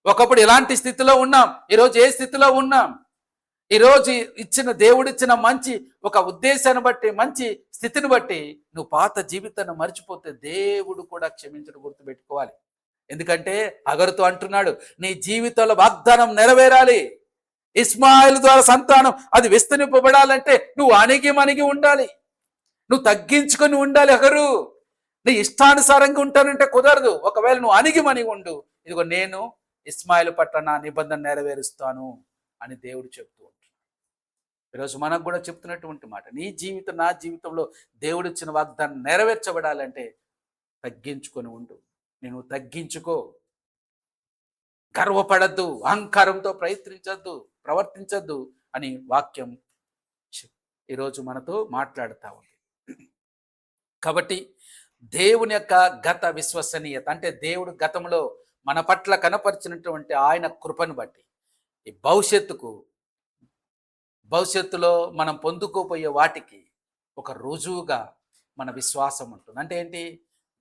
ఒకప్పుడు ఇలాంటి స్థితిలో ఉన్నాం, ఈరోజు ఏ స్థితిలో ఉన్నాం? ఈరోజు ఇచ్చిన దేవుడిచ్చిన మంచి ఒక ఉద్దేశాన్ని బట్టి, మంచి స్థితిని బట్టి నువ్వు పాత జీవితాన్ని మర్చిపోతే దేవుడు కూడా క్షమించడం గుర్తుపెట్టుకోవాలి. ఎందుకంటే హగరుతో అంటున్నాడు, నీ జీవితంలో వాగ్దానం నెరవేరాలి. ఇస్మాయిల్ ద్వారా సంతానం అది విస్తరింపబడాలంటే నువ్వు అణిగి మణిగి ఉండాలి, నువ్వు తగ్గించుకొని ఉండాలి. హగరు, నీ ఇష్టానుసారంగా ఉంటానంటే కుదరదు. ఒకవేళ నువ్వు అణిగి మణిగి ఉండు, ఇదిగో నేను ఇస్మాయిల్ పట్ల నా నిబంధన నెరవేరుస్తాను అని దేవుడు చెప్తూ ఉంటాడు. ఈరోజు మనకు కూడా చెప్తున్నటువంటి మాట, నీ జీవితం నా జీవితంలో దేవుడిచ్చిన వాగ్దానం నెరవేర్చబడాలంటే తగ్గించుకొని ఉండు. నేను తగ్గించుకో, గర్వపడద్దు, అహంకారంతో ప్రవర్తించద్దు అని వాక్యం ఈరోజు మనతో మాట్లాడుతూ ఉంది. కాబట్టి దేవుని యొక్క గత విశ్వసనీయత అంటే దేవుడు గతంలో మన పట్ల కనపరిచినటువంటి ఆయన కృపను బట్టి ఈ భవిష్యత్తులో మనం పొందుకోబోయే వాటికి ఒక రుజువుగా మన విశ్వాసం ఉంటుంది. అంటే ఏంటి?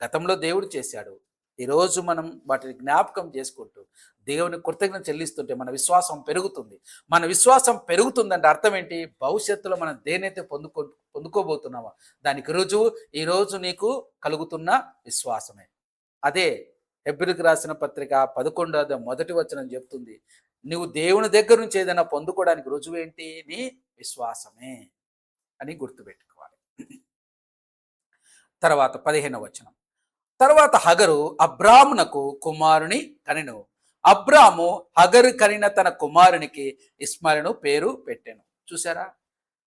గతంలో దేవుడు చేశాడు, ఈరోజు మనం వాటిని జ్ఞాపకం చేసుకుంటూ దేవుని కృతజ్ఞత చెల్లిస్తుంటే మన విశ్వాసం పెరుగుతుంది. మన విశ్వాసం పెరుగుతుందంటే అర్థం ఏంటి? భవిష్యత్తులో మనం దేనైతే పొందుకోబోతున్నామో దానికి రుజువు ఈరోజు నీకు కలుగుతున్న విశ్వాసమే. అదే హెబ్రీయులకు రాసిన పత్రిక 11:1 చెప్తుంది, నువ్వు దేవుని దగ్గర నుంచి ఏదైనా పొందుకోవడానికి రుజువు ఏంటి? నీ విశ్వాసమే అని గుర్తుపెట్టుకోవాలి. తర్వాత 15వ తర్వాత హగరు అబ్రామునకు కుమారుని కనెను. అబ్రాము హగరు కనిన తన కుమారునికి ఇస్మాయిలును పేరు పెట్టెను. చూసారా?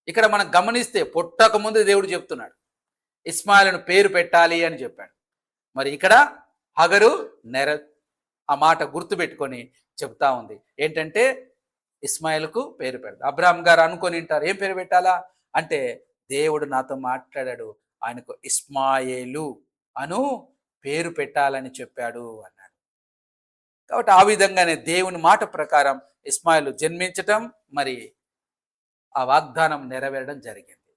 ఇక్కడ మనం గమనిస్తే పుట్టక ముందు దేవుడు చెప్తున్నాడు ఇస్మాయిలును పేరు పెట్టాలి అని చెప్పాడు. మరి ఇక్కడ హగరు ఆ మాట గుర్తుపెట్టుకొని చెప్తా ఉంది ఏంటంటే ఇస్మాయిల్కు పేరు పెడతా. అబ్రాహం గారు అనుకొని ఉంటారు, ఏం పేరు పెట్టాలా అంటే దేవుడు నాతో మాట్లాడాడు, ఆయనకు ఇస్మాయేలు అను పేరు పెట్టాలని చెప్పాడు అన్నాడు. కాబట్టి ఆ విధంగానే దేవుని మాట ప్రకారం ఇస్మాయిల్ జన్మించటం, మరి ఆ వాగ్దానం నెరవేరడం జరిగింది.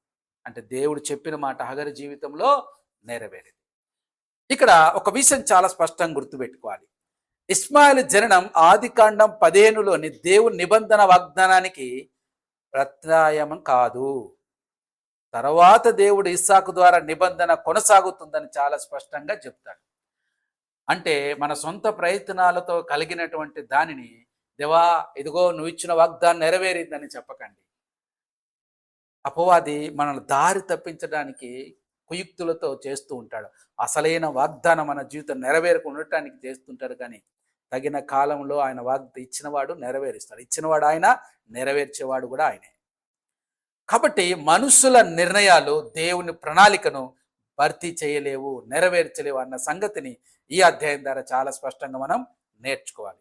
అంటే దేవుడు చెప్పిన మాట హగరు జీవితంలో నెరవేరింది. ఇక్కడ ఒక విషయం చాలా స్పష్టంగా గుర్తుపెట్టుకోవాలి. ఇస్మాయిల్ జననం ఆదికాండం 15లోని దేవుని నిబంధన వాగ్దానానికి ప్రత్యామ్నాయం కాదు. తర్వాత దేవుడు ఇస్సాకు ద్వారా నిబంధన కొనసాగుతుందని చాలా స్పష్టంగా చెప్తాడు. అంటే మన సొంత ప్రయత్నాలతో కలిగినటువంటి దానిని దేవా ఇదిగో నువ్వు ఇచ్చిన వాగ్దానం నెరవేరిందని చెప్పకండి. అపవాది మనల్ని దారి తప్పించడానికి కుయుక్తులతో చేస్తూ ఉంటాడు. అసలైన వాగ్దానం మన జీవితం నెరవేరకు ఉండటానికి చేస్తుంటాడు. కానీ తగిన కాలంలో ఆయన ఇచ్చినవాడు నెరవేరుస్తాడు. ఇచ్చినవాడు ఆయన, నెరవేర్చేవాడు కూడా ఆయనే. కాబట్టి మనుషుల నిర్ణయాలు దేవుని ప్రణాళికను భర్తీ చేయలేవు, నెరవేర్చలేవు అన్న సంగతిని ఈ అధ్యాయం ద్వారా చాలా స్పష్టంగా మనం నేర్చుకోవాలి.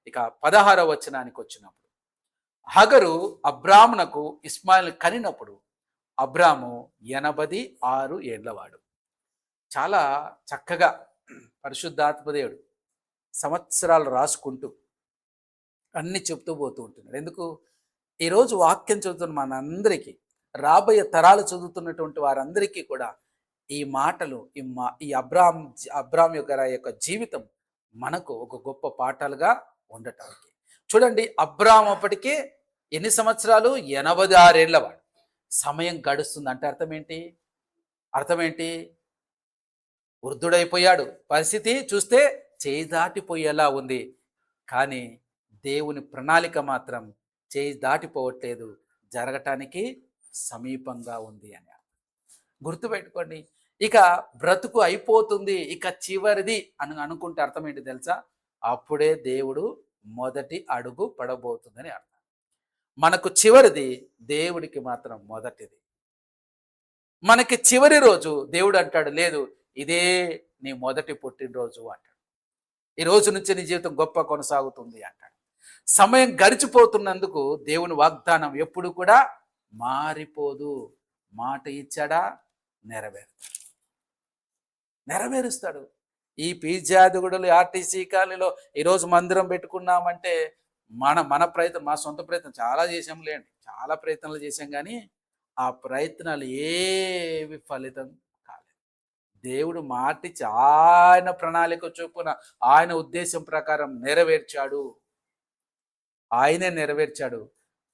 ఇక 16వ వచ్చినప్పుడు హగరు అబ్రామునకు ఇస్మాయిల్ కనినప్పుడు అబ్రాము 86 ఏళ్లవాడు. చాలా చక్కగా పరిశుద్ధాత్మదేవుడు సంవత్సరాలు రాసుకుంటూ అన్ని చెప్తూ పోతూ ఉంటున్నాడు. ఎందుకు? ఈరోజు వాక్యం చదువుతున్న మనందరికీ, రాబోయే తరాలు చదువుతున్నటువంటి వారందరికీ కూడా ఈ మాటలు, ఈ అబ్రాహాం యొక్క జీవితం మనకు ఒక గొప్ప పాఠాలుగా ఉండటానికి. చూడండి, అబ్రాహాం అప్పటికే ఎన్ని సంవత్సరాలు? 86 ఏళ్ల వాడు. సమయం గడుస్తుంది అంటే అర్థం ఏంటి? అర్థం ఏంటి? వృద్ధుడైపోయాడు. పరిస్థితి చూస్తే చేయి దాటిపోయేలా ఉంది. కానీ దేవుని ప్రణాళిక మాత్రం చేయి దాటిపోవట్లేదు, జరగటానికి సమీపంగా ఉంది అని. గుర్తుపెట్టుకోండి. ఇక బ్రతుకు అయిపోతుంది, ఇక చివరిది అని అనుకుంటే అర్థం ఏంటి తెలుసా? అప్పుడే దేవుడు మొదటి అడుగు పడబోతుందని అర్థం. మనకు చివరిది, దేవుడికి మాత్రం మొదటిది. మనకి చివరి రోజు దేవుడు అంటాడు, లేదు ఇదే నీ మొదటి పుట్టినరోజు అంటాడు. ఈ రోజు నుంచి నీ జీవితం గొప్ప కొనసాగుతుంది అంటాడు. సమయం గడిచిపోతున్నందుకు దేవుని వాగ్దానం ఎప్పుడు కూడా మారిపోదు. మాట ఇచ్చాడా, నెరవేరుస్తాడు. ఈ పీజాదిగుడులు ఆర్టీసీ కాలనీలో ఈరోజు మందిరం పెట్టుకున్నామంటే మన ప్రయత్నం, మా సొంత ప్రయత్నం చాలా చేసాంలేండి, చాలా ప్రయత్నాలు చేశాం, కానీ ఆ ప్రయత్నాలు ఏవి ఫలితం కాలేదు. దేవుడు మాటిచ్చి ఆయన ప్రణాళిక చొప్పున, ఆయన ఉద్దేశం ప్రకారం నెరవేర్చాడు. ఆయనే నెరవేర్చాడు.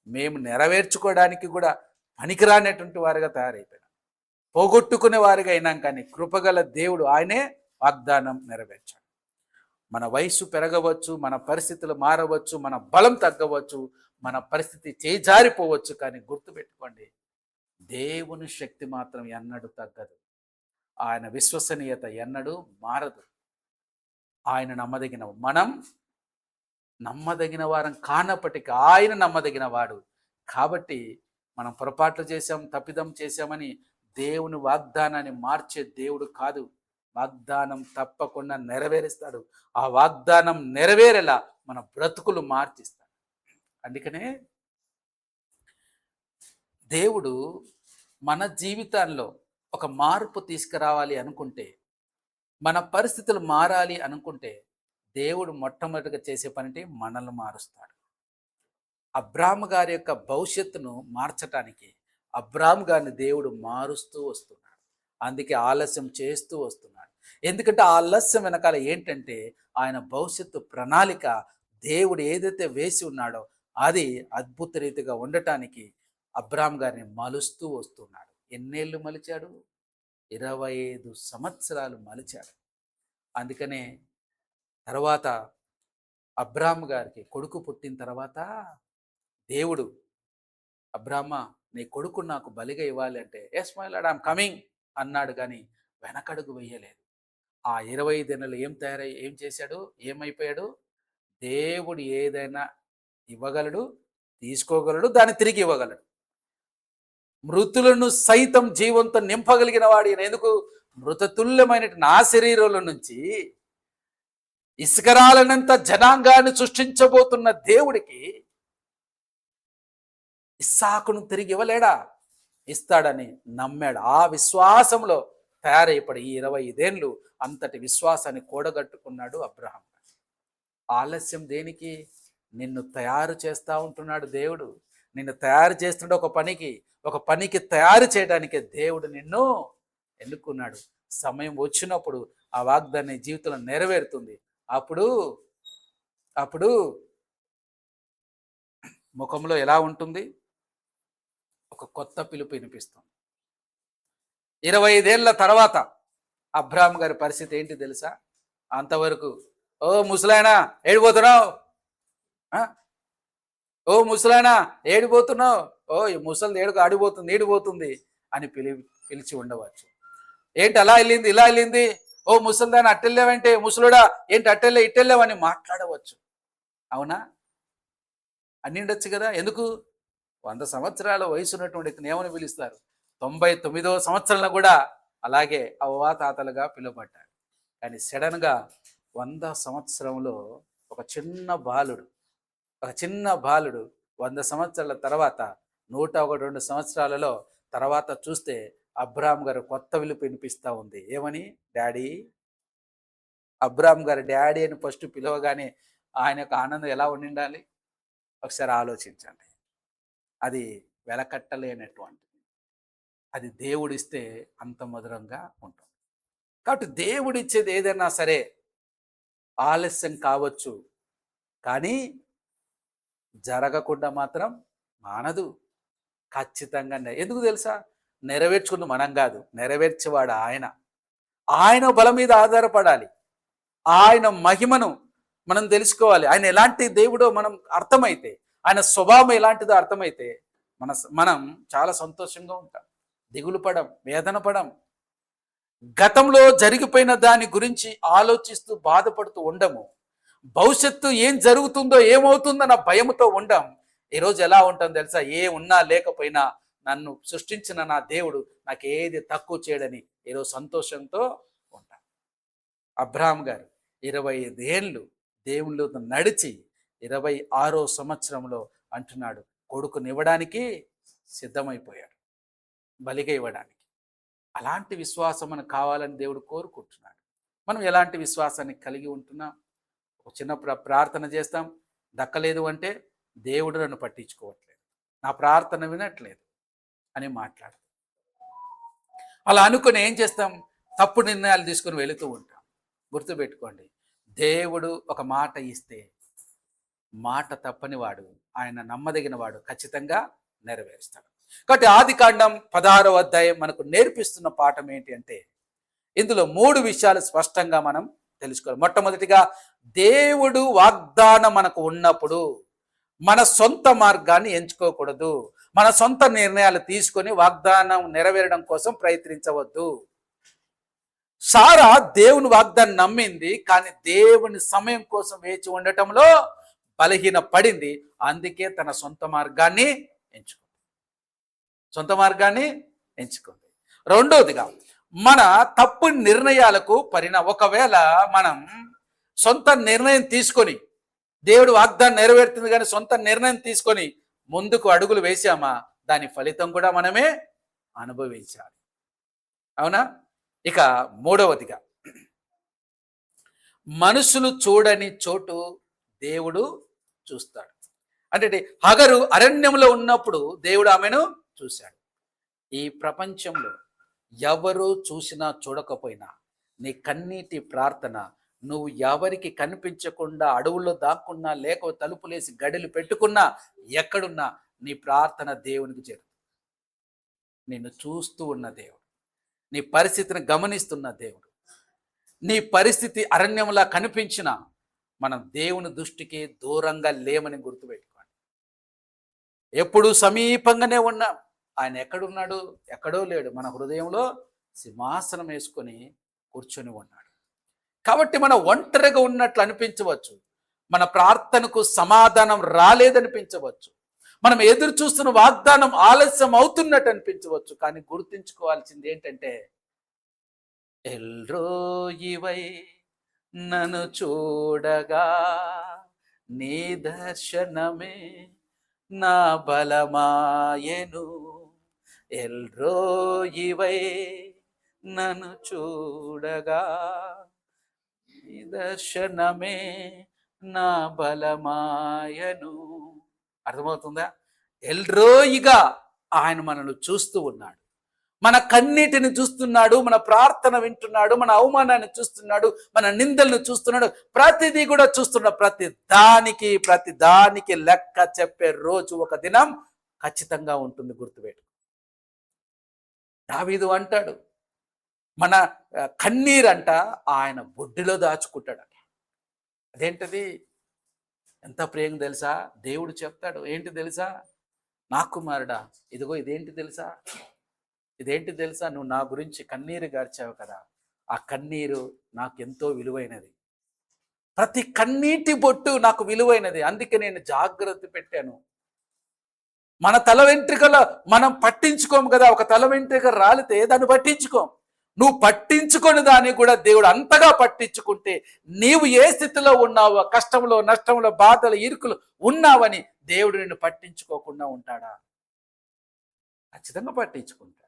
మేము నెరవేర్చుకోవడానికి కూడా పనికిరానటువంటి వారిగా తయారైపోయాం, పోగొట్టుకునే వారిగా అయినాం. కానీ కృపగల దేవుడు ఆయనే వాగ్దానం నెరవేర్చాడు. మన వయసు పెరగవచ్చు, మన పరిస్థితులు మారవచ్చు, మన బలం తగ్గవచ్చు, మన పరిస్థితి చేజారిపోవచ్చు, కానీ గుర్తుపెట్టుకోండి, దేవుని శక్తి మాత్రం ఎన్నడూ తగ్గదు. ఆయన విశ్వసనీయత ఎన్నడూ మారదు. ఆయన నమ్మదగిన, మనం నమ్మదగిన వారం కానప్పటికీ ఆయన నమ్మదగిన వాడు. కాబట్టి మనం పొరపాట్లు చేశాం, తప్పిదం చేశామని దేవుని వాగ్దానాన్ని మార్చే దేవుడు కాదు. వాగ్దానం తప్పకుండా నెరవేరుస్తాడు. ఆ వాగ్దానం నెరవేరేలా మన బ్రతుకులు మార్చిస్తాడు. అందుకనే దేవుడు మన జీవితాల్లో ఒక మార్పు తీసుకురావాలి అనుకుంటే, మన పరిస్థితులు మారాలి అనుకుంటే, దేవుడు మొట్టమొదటిగా చేసే పని మనల్ని మారుస్తాడు. అబ్రాహాము గారి యొక్క భవిష్యత్తును మార్చటానికి అబ్రాహాము గారిని దేవుడు మారుస్తూ వస్తున్నాడు. అందుకే ఆలస్యం చేస్తూ వస్తున్నాడు. ఎందుకంటే ఆ ఆలస్యం వెనకాల ఏంటంటే, ఆయన భవిష్యత్తు ప్రణాళిక దేవుడు ఏదైతే వేసి ఉన్నాడో అది అద్భుత రీతిగా ఉండటానికి అబ్రాహాము గారిని మలుస్తూ వస్తున్నాడు. ఎన్నేళ్ళు మలిచాడు? 25 సంవత్సరాలు మలిచాడు. అందుకనే తర్వాత అబ్రాహాము గారికి కొడుకు పుట్టిన తర్వాత దేవుడు, అబ్రాహ్మ నీ కొడుకు నాకు బలిగా ఇవ్వాలి అంటే, yes my lord I'm coming అన్నాడు. కానీ వెనకడుగు వెయ్యలేదు. ఆ 25 దినాలు ఏం చేశాడు? ఏమైపోయాడు? దేవుడు ఏదైనా ఇవ్వగలడు, తీసుకోగలడు, దాన్ని తిరిగి ఇవ్వగలడు. మృతులను సైతం జీవంతో నింపగలిగిన వాడు ఈయన. ఎందుకు? మృతతుల్యమైన నా శరీరంలో నుంచి ఇసుకరాలనంత జనాంగాన్ని సృష్టించబోతున్న దేవుడికి ఇస్సాకును తిరిగి ఇవ్వలేడా? ఇస్తాడని నమ్మాడు. ఆ విశ్వాసంలో తయారైపడి ఈ 25 ఏళ్ళు అంతటి విశ్వాసాన్ని కూడగట్టుకున్నాడు అబ్రహాం. ఆలస్యం దేనికి? నిన్ను తయారు చేస్తూ ఉంటున్నాడు దేవుడు. నిన్ను తయారు చేస్తుండే ఒక పనికి తయారు చేయడానికే దేవుడు నిన్ను ఎన్నుకున్నాడు. సమయం వచ్చినప్పుడు ఆ వాగ్దాన్ని జీవితంలో నెరవేరుతుంది. అప్పుడు ముఖంలో ఎలా ఉంటుంది? ఒక కొత్త పిలుపు వినిపిస్తుంది. 25 ఏళ్ల తర్వాత అబ్రాహాం గారి పరిస్థితి ఏంటి తెలుసా? అంతవరకు, ఓ ముసలాయనా ఏడిపోతున్నావు, ఓ ముసలాయనా ఏడిపోతున్నావు, ఓ ఈ ముసలి ఏడిపోతుంది అని పిలిచి ఉండవచ్చు. ఏంటి అలా వెళ్ళింది, ఇలా వెళ్ళింది, ఓ ముసలిదాన్ని అట్టెళ్ళావంటే, ముసలుడా ఏంటి ఇట్టెళ్ళావని మాట్లాడవచ్చు. అవునా? అన్ని ఉండొచ్చు కదా. ఎందుకు? 100 సంవత్సరాల వయసు ఉన్నటువంటి ఏమని పిలుస్తారు? 99వ సంవత్సరంలో కూడా అలాగే అవ్వాతాతలుగా పిలువబడ్డారు. కానీ సడన్గా 100 సంవత్సరంలో ఒక చిన్న బాలుడు 100 సంవత్సరాల తర్వాత 101-2 సంవత్సరాలలో తర్వాత చూస్తే అబ్రాహాం గారు కొత్త పిలుపు వినిపిస్తూ ఉంది. ఏమని? డాడీ. అబ్రాహాం గారు డాడీ అని ఫస్ట్ పిలవగానే ఆయన యొక్క ఆనందం ఎలా ఉండాలి? ఒకసారి ఆలోచించండి. అది వెలకట్టలేనటువంటిది. అది దేవుడిస్తే అంత మధురంగా ఉంటుంది. కాబట్టి దేవుడిచ్చేది ఏదైనా సరే ఆలస్యం కావచ్చు, కానీ జరగకుండా మాత్రం మానదు. ఖచ్చితంగా ఎందుకు తెలుసా? నెరవేర్చుకున్న మనం కాదు, నెరవేర్చేవాడు ఆయన. ఆయన బలం మీద ఆధారపడాలి. ఆయన మహిమను మనం తెలుసుకోవాలి. ఆయన ఎలాంటి దేవుడో మనం అర్థమైతే, ఆయన స్వభావం ఎలాంటిదో అర్థమైతే మనం చాలా సంతోషంగా ఉంటాం, దిగులు పడం, వేదన పడం. గతంలో జరిగిపోయిన దాని గురించి ఆలోచిస్తూ బాధపడుతూ ఉండము. భవిష్యత్తు ఏం జరుగుతుందో ఏమవుతుందన్న భయంతో ఉండం. ఈరోజు ఎలా ఉంటాం తెలుసా? ఏ ఉన్నా లేకపోయినా నన్ను సృష్టించిన నా దేవుడు నాకు ఏది తక్కువ చేయడని ఈరోజు సంతోషంతో ఉంటాం. అబ్రహాం గారు 25 ఏళ్ళు దేవుళ్ళతో నడిచి 26వ సంవత్సరంలో అంటున్నాడు, కొడుకునివ్వడానికి సిద్ధమైపోయాడు, బలిగా ఇవ్వడానికి. అలాంటి విశ్వాసం మనకు కావాలని దేవుడు కోరుకుంటున్నాడు. మనం ఎలాంటి విశ్వాసాన్ని కలిగి ఉంటున్నాం? ఒక చిన్న ప్రార్థన చేస్తాం, దక్కలేదు అంటే దేవుడు నన్ను పట్టించుకోవట్లేదు, నా ప్రార్థన వినట్లేదు అని మాట్లాడతాం. అలా అనుకుని ఏం చేస్తాం? తప్పుడు నిర్ణయాలు తీసుకుని వెళుతూ ఉంటాం. గుర్తుపెట్టుకోండి, దేవుడు ఒక మాట ఇస్తే మాట తప్పని వాడు, ఆయన నమ్మదగిన వాడు, ఖచ్చితంగా నెరవేరుస్తాడు. కాబట్టి ఆదికాండం 16వ అధ్యాయం మనకు నేర్పిస్తున్న పాఠం ఏంటి అంటే, ఇందులో 3 విషయాలు స్పష్టంగా మనం తెలుసుకోవాలి. మొట్టమొదటిగా, దేవుడు వాగ్దానం మనకు ఉన్నప్పుడు మన సొంత మార్గాన్ని ఎంచుకోకూడదు. మన సొంత నిర్ణయాలు తీసుకొని వాగ్దానం నెరవేరడం కోసం ప్రయత్నించవద్దు. సారా దేవుని వాగ్దానం నమ్మింది, కానీ దేవుని సమయం కోసం వేచి ఉండటంలో బలహీన పడింది. అందుకే తన సొంత మార్గాన్ని ఎంచుకుంది. రెండవదిగా, మన తప్పు నిర్ణయాలకు ఒకవేళ మనం సొంత నిర్ణయం తీసుకొని, దేవుడు వాగ్దానం నెరవేరుతుంది కానీ సొంత నిర్ణయం తీసుకొని ముందుకు అడుగులు వేసామా, దాని ఫలితం కూడా మనమే అనుభవించాలి. అవునా? ఇక మూడవదిగా, మనుషులు చూడని చోటు దేవుడు చూస్తాడు. అంటే హగరు అరణ్యంలో ఉన్నప్పుడు దేవుడు ఆమెను చూశాడు. ఈ ప్రపంచంలో ఎవరు చూసినా చూడకపోయినా నీ కన్నీటి ప్రార్థన, నువ్వు ఎవరికి కనిపించకుండా అడవుల్లో దాక్కున్నా, లేక తలుపులేసి గడిలు పెట్టుకున్నా, ఎక్కడున్నా నీ ప్రార్థన దేవునికి చేరుతుంది. నిన్ను చూస్తూ ఉన్న దేవుడు, నీ పరిస్థితిని గమనిస్తున్న దేవుడు. నీ పరిస్థితి అరణ్యంలా కనిపించిన మనం దేవుని దృష్టికి దూరంగా లేమని గుర్తుపెట్టుకోండి. ఎప్పుడు సమీపంగానే ఉన్నాం. ఆయన ఎక్కడున్నాడు? ఎక్కడో లేడు, మన హృదయంలో సింహాసనం వేసుకొని కూర్చొని ఉన్నాడు. కాబట్టి మనం ఒంటరిగా ఉన్నట్లు అనిపించవచ్చు, మన ప్రార్థనకు సమాధానం రాలేదనిపించవచ్చు, మనం ఎదురు చూస్తున్న వాగ్దానం ఆలస్యం అవుతున్నట్టు అనిపించవచ్చు. కానీ గుర్తుంచుకోవాల్సింది ఏంటంటే, ఎల్రోయివై నన్ను చూడగా నీ దర్శనమే నా బలమాయెను. ఎల్రోయివై నన్ను చూడగా నీ దర్శనమే నా బలమాయను. అర్థమవుతుందా? ఎల్రోయిగా ఆయన మనల్ని చూస్తూ ఉన్నాడు, మన కన్నీటిని చూస్తున్నాడు, మన ప్రార్థన వింటున్నాడు, మన అవమానాన్ని చూస్తున్నాడు, మన నిందలను చూస్తున్నాడు, ప్రతిదీ కూడా చూస్తున్నాడు. ప్రతి దానికి లెక్క చెప్పే రోజు, ఒక దినం ఖచ్చితంగా ఉంటుంది. గుర్తుపెట్టు. దావీదు అంటాడు, మన కన్నీరంట ఆయన బొడ్డిలో దాచుకుంటాడట. అదేంటది? ఎంత ప్రియం తెలుసా? దేవుడు చెప్తాడు, ఏంటి తెలుసా? నా కుమారుడా, ఇదిగో ఇదేంటి తెలుసా? నువ్వు నా గురించి కన్నీరు గార్చావు కదా, ఆ కన్నీరు నాకు ఎంతో విలువైనది. ప్రతి కన్నీటి బొట్టు నాకు విలువైనది, అందుకే నేను జాగ్రత్త పెట్టాను. మన తల వెంట్రుకలో మనం పట్టించుకోము కదా. ఒక తల వెంట్రుక రాలితే దాన్ని పట్టించుకోం. నువ్వు పట్టించుకొని దాన్ని కూడా దేవుడు అంతగా పట్టించుకుంటే, నీవు ఏ స్థితిలో ఉన్నావో, కష్టంలో, నష్టంలో, బాధలు, ఇరుకులు ఉన్నావని దేవుడు నిన్ను పట్టించుకోకుండా ఉంటాడా? ఖచ్చితంగా పట్టించుకుంటాడు.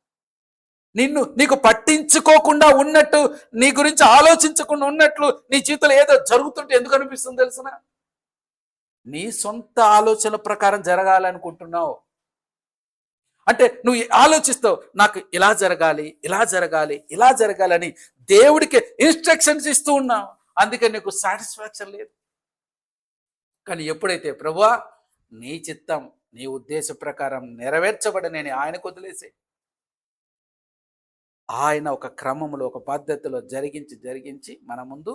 నీకు పట్టించుకోకుండా ఉన్నట్టు, నీ గురించి ఆలోచించకుండా ఉన్నట్లు నీ జీవితంలో ఏదో జరుగుతుంటే ఎందుకు అనిపిస్తుంది తెలుసునా? నీ సొంత ఆలోచన ప్రకారం జరగాలనుకుంటున్నావు. అంటే నువ్వు ఆలోచిస్తావు, నాకు ఇలా జరగాలి, ఇలా జరగాలి, ఇలా జరగాలని దేవుడికి ఇన్స్ట్రక్షన్స్ ఇస్తూ ఉన్నావు. అందుకే నీకు సాటిస్ఫాక్షన్ లేదు. కానీ ఎప్పుడైతే ప్రభువా నీ చిత్తం, నీ ఉద్దేశ ప్రకారం నెరవేర్చబడనని ఆయనకు వదిలేసే, ఆయన ఒక క్రమంలో ఒక పద్ధతిలో జరిగించి మన ముందు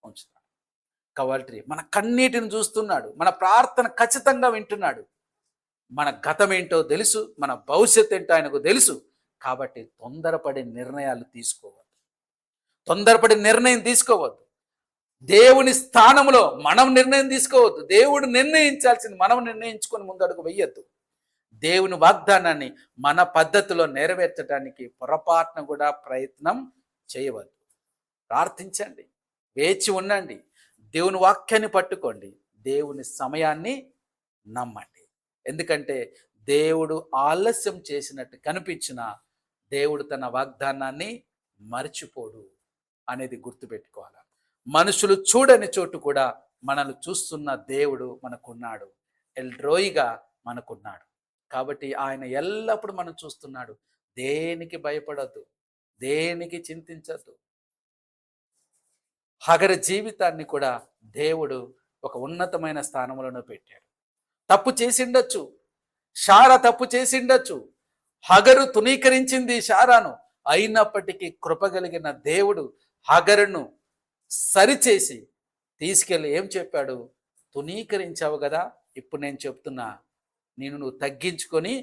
ఉంచుతాడు. కవల్ట్రీ మన కన్నీటిని చూస్తున్నాడు, మన ప్రార్థన ఖచ్చితంగా వింటున్నాడు. మన గతం ఏంటో తెలుసు, మన భవిష్యత్తు ఏంటో ఆయనకు తెలుసు. కాబట్టి తొందరపడి నిర్ణయాలు తీసుకోవద్దు, తొందరపడి నిర్ణయం తీసుకోవద్దు. దేవుని స్థానంలో మనం నిర్ణయం తీసుకోవద్దు. దేవుడు నిర్ణయించాల్సింది మనం నిర్ణయించుకొని ముందడుగు వెయ్యొద్దు. దేవుని వాగ్దానాన్ని మన పద్ధతిలో నెరవేర్చడానికి పొరపాటున కూడా ప్రయత్నం చేయవద్దు. ప్రార్థించండి, వేచి ఉండండి, దేవుని వాక్యాన్ని పట్టుకోండి, దేవుని సమయాన్ని నమ్మండి. ఎందుకంటే దేవుడు ఆలస్యం చేసినట్టు కనిపించిన దేవుడు తన వాగ్దానాన్ని మర్చిపోడు అనేది గుర్తుపెట్టుకోవాలి. మనుషులు చూడని చోటు కూడా మనల్ని చూస్తున్న దేవుడు మనకున్నాడు, ఎల్రోయిగా మనకున్నాడు. కాబట్టి ఆయన ఎల్లప్పుడూ మనం చూస్తున్నాడు. దేనికి భయపడద్దు, దేనికి చింతించద్దు. హగరు జీవితాన్ని కూడా దేవుడు ఒక ఉన్నతమైన స్థానంలోనే పెట్టాడు. తప్పు చేసిండొచ్చు, శారా తప్పు చేసిండొచ్చు, హగరు తునీకరించింది శారాను. అయినప్పటికీ కృపగలిగిన దేవుడు హగరును సరిచేసి తీసుకెళ్ళి ఏం చెప్పాడు? తునీకరించావు కదా, ఇప్పుడు నేను చెప్తున్నా, నువ్వు తగ్గించుకొని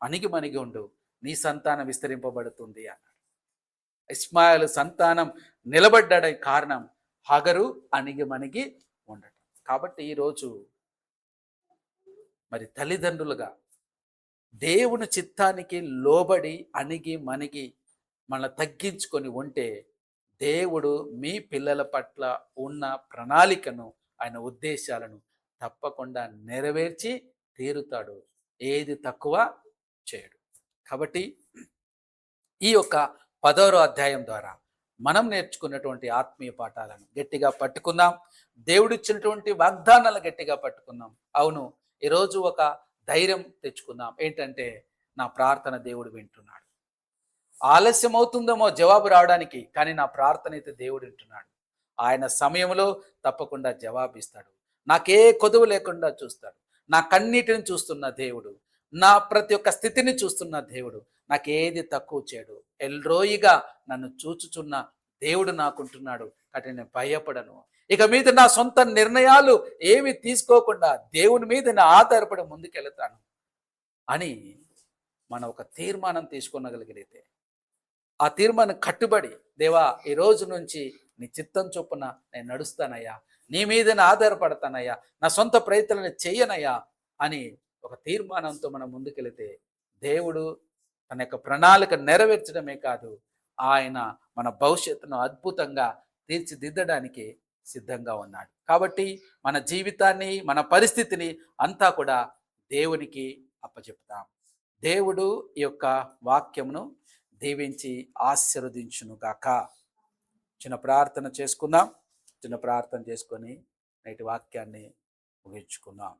అణిగిమణిగి ఉండు, నీ సంతానం విస్తరింపబడుతుంది అన్నాడు. ఇస్మాయిల్ సంతానం నిలబడ్డాడని కారణం హగరు అణిగిమణిగి ఉండటం. కాబట్టి ఈరోజు మరి తల్లిదండ్రులుగా దేవుని చిత్తానికి లోబడి అణిగి మణిగి మన తగ్గించుకొని ఉంటే దేవుడు మీ పిల్లల పట్ల ఉన్న ప్రణాళికను, ఆయన ఉద్దేశాలను తప్పకుండా నెరవేర్చి తీరుతాడు. ఏది తక్కువ చేయడు. కాబట్టి ఈ యొక్క 10వ అధ్యాయం ద్వారా మనం నేర్చుకున్నటువంటి ఆత్మీయ పాఠాలను గట్టిగా పట్టుకుందాం. దేవుడిచ్చినటువంటి వాగ్దానాలను గట్టిగా పట్టుకుందాం. అవును, ఈరోజు ఒక ధైర్యం తెచ్చుకుందాం. ఏంటంటే నా ప్రార్థన దేవుడు వింటున్నాడు. ఆలస్యం అవుతుందేమో జవాబు రావడానికి, కానీ నా ప్రార్థన అయితే దేవుడు వింటున్నాడు. ఆయన సమయంలో తప్పకుండా జవాబు ఇస్తాడు. నాకే కొదువు లేకుండా చూస్తాడు. నా కన్నీటిని చూస్తున్న దేవుడు, నా ప్రతి ఒక్క స్థితిని చూస్తున్న దేవుడు, నాకేది తక్కువ చేయడు. ఎల్రోయిగా నన్ను చూచుచున్న దేవుడు నాకుంటున్నాడు. కాబట్టి నేను భయపడను. ఇక మీద నా సొంత నిర్ణయాలు ఏమి తీసుకోకుండా దేవుని మీద నేను ఆధారపడి ముందుకెళ్తాను అని మనం ఒక తీర్మానం తీసుకొనగలిగితే, ఆ తీర్మానం కట్టుబడి, దేవా ఈ రోజు నుంచి నీ చిత్తం చొప్పున నేను నడుస్తానయ్యా, నీ మీద నేను ఆధారపడతానయ్యా, నా సొంత ప్రయత్నాలను చెయ్యనయ్యా అని ఒక తీర్మానంతో మనం ముందుకెళితే దేవుడు తన యొక్క ప్రణాళిక నెరవేర్చడమే కాదు, ఆయన మన భవిష్యత్తును అద్భుతంగా తీర్చిదిద్దడానికి సిద్ధంగా ఉన్నాడు. కాబట్టి మన జీవితాన్ని, మన పరిస్థితిని అంతా కూడా దేవునికి అప్పచెప్తాం. దేవుడు ఈ యొక్క వాక్యమును దీవించి ఆశీర్వదించునుగాక. చిన్న ప్రార్థన చేసుకుందాం. చిన్న ప్రార్థన చేసుకొని నేటి వాక్యాన్ని ముగించుకుందాం.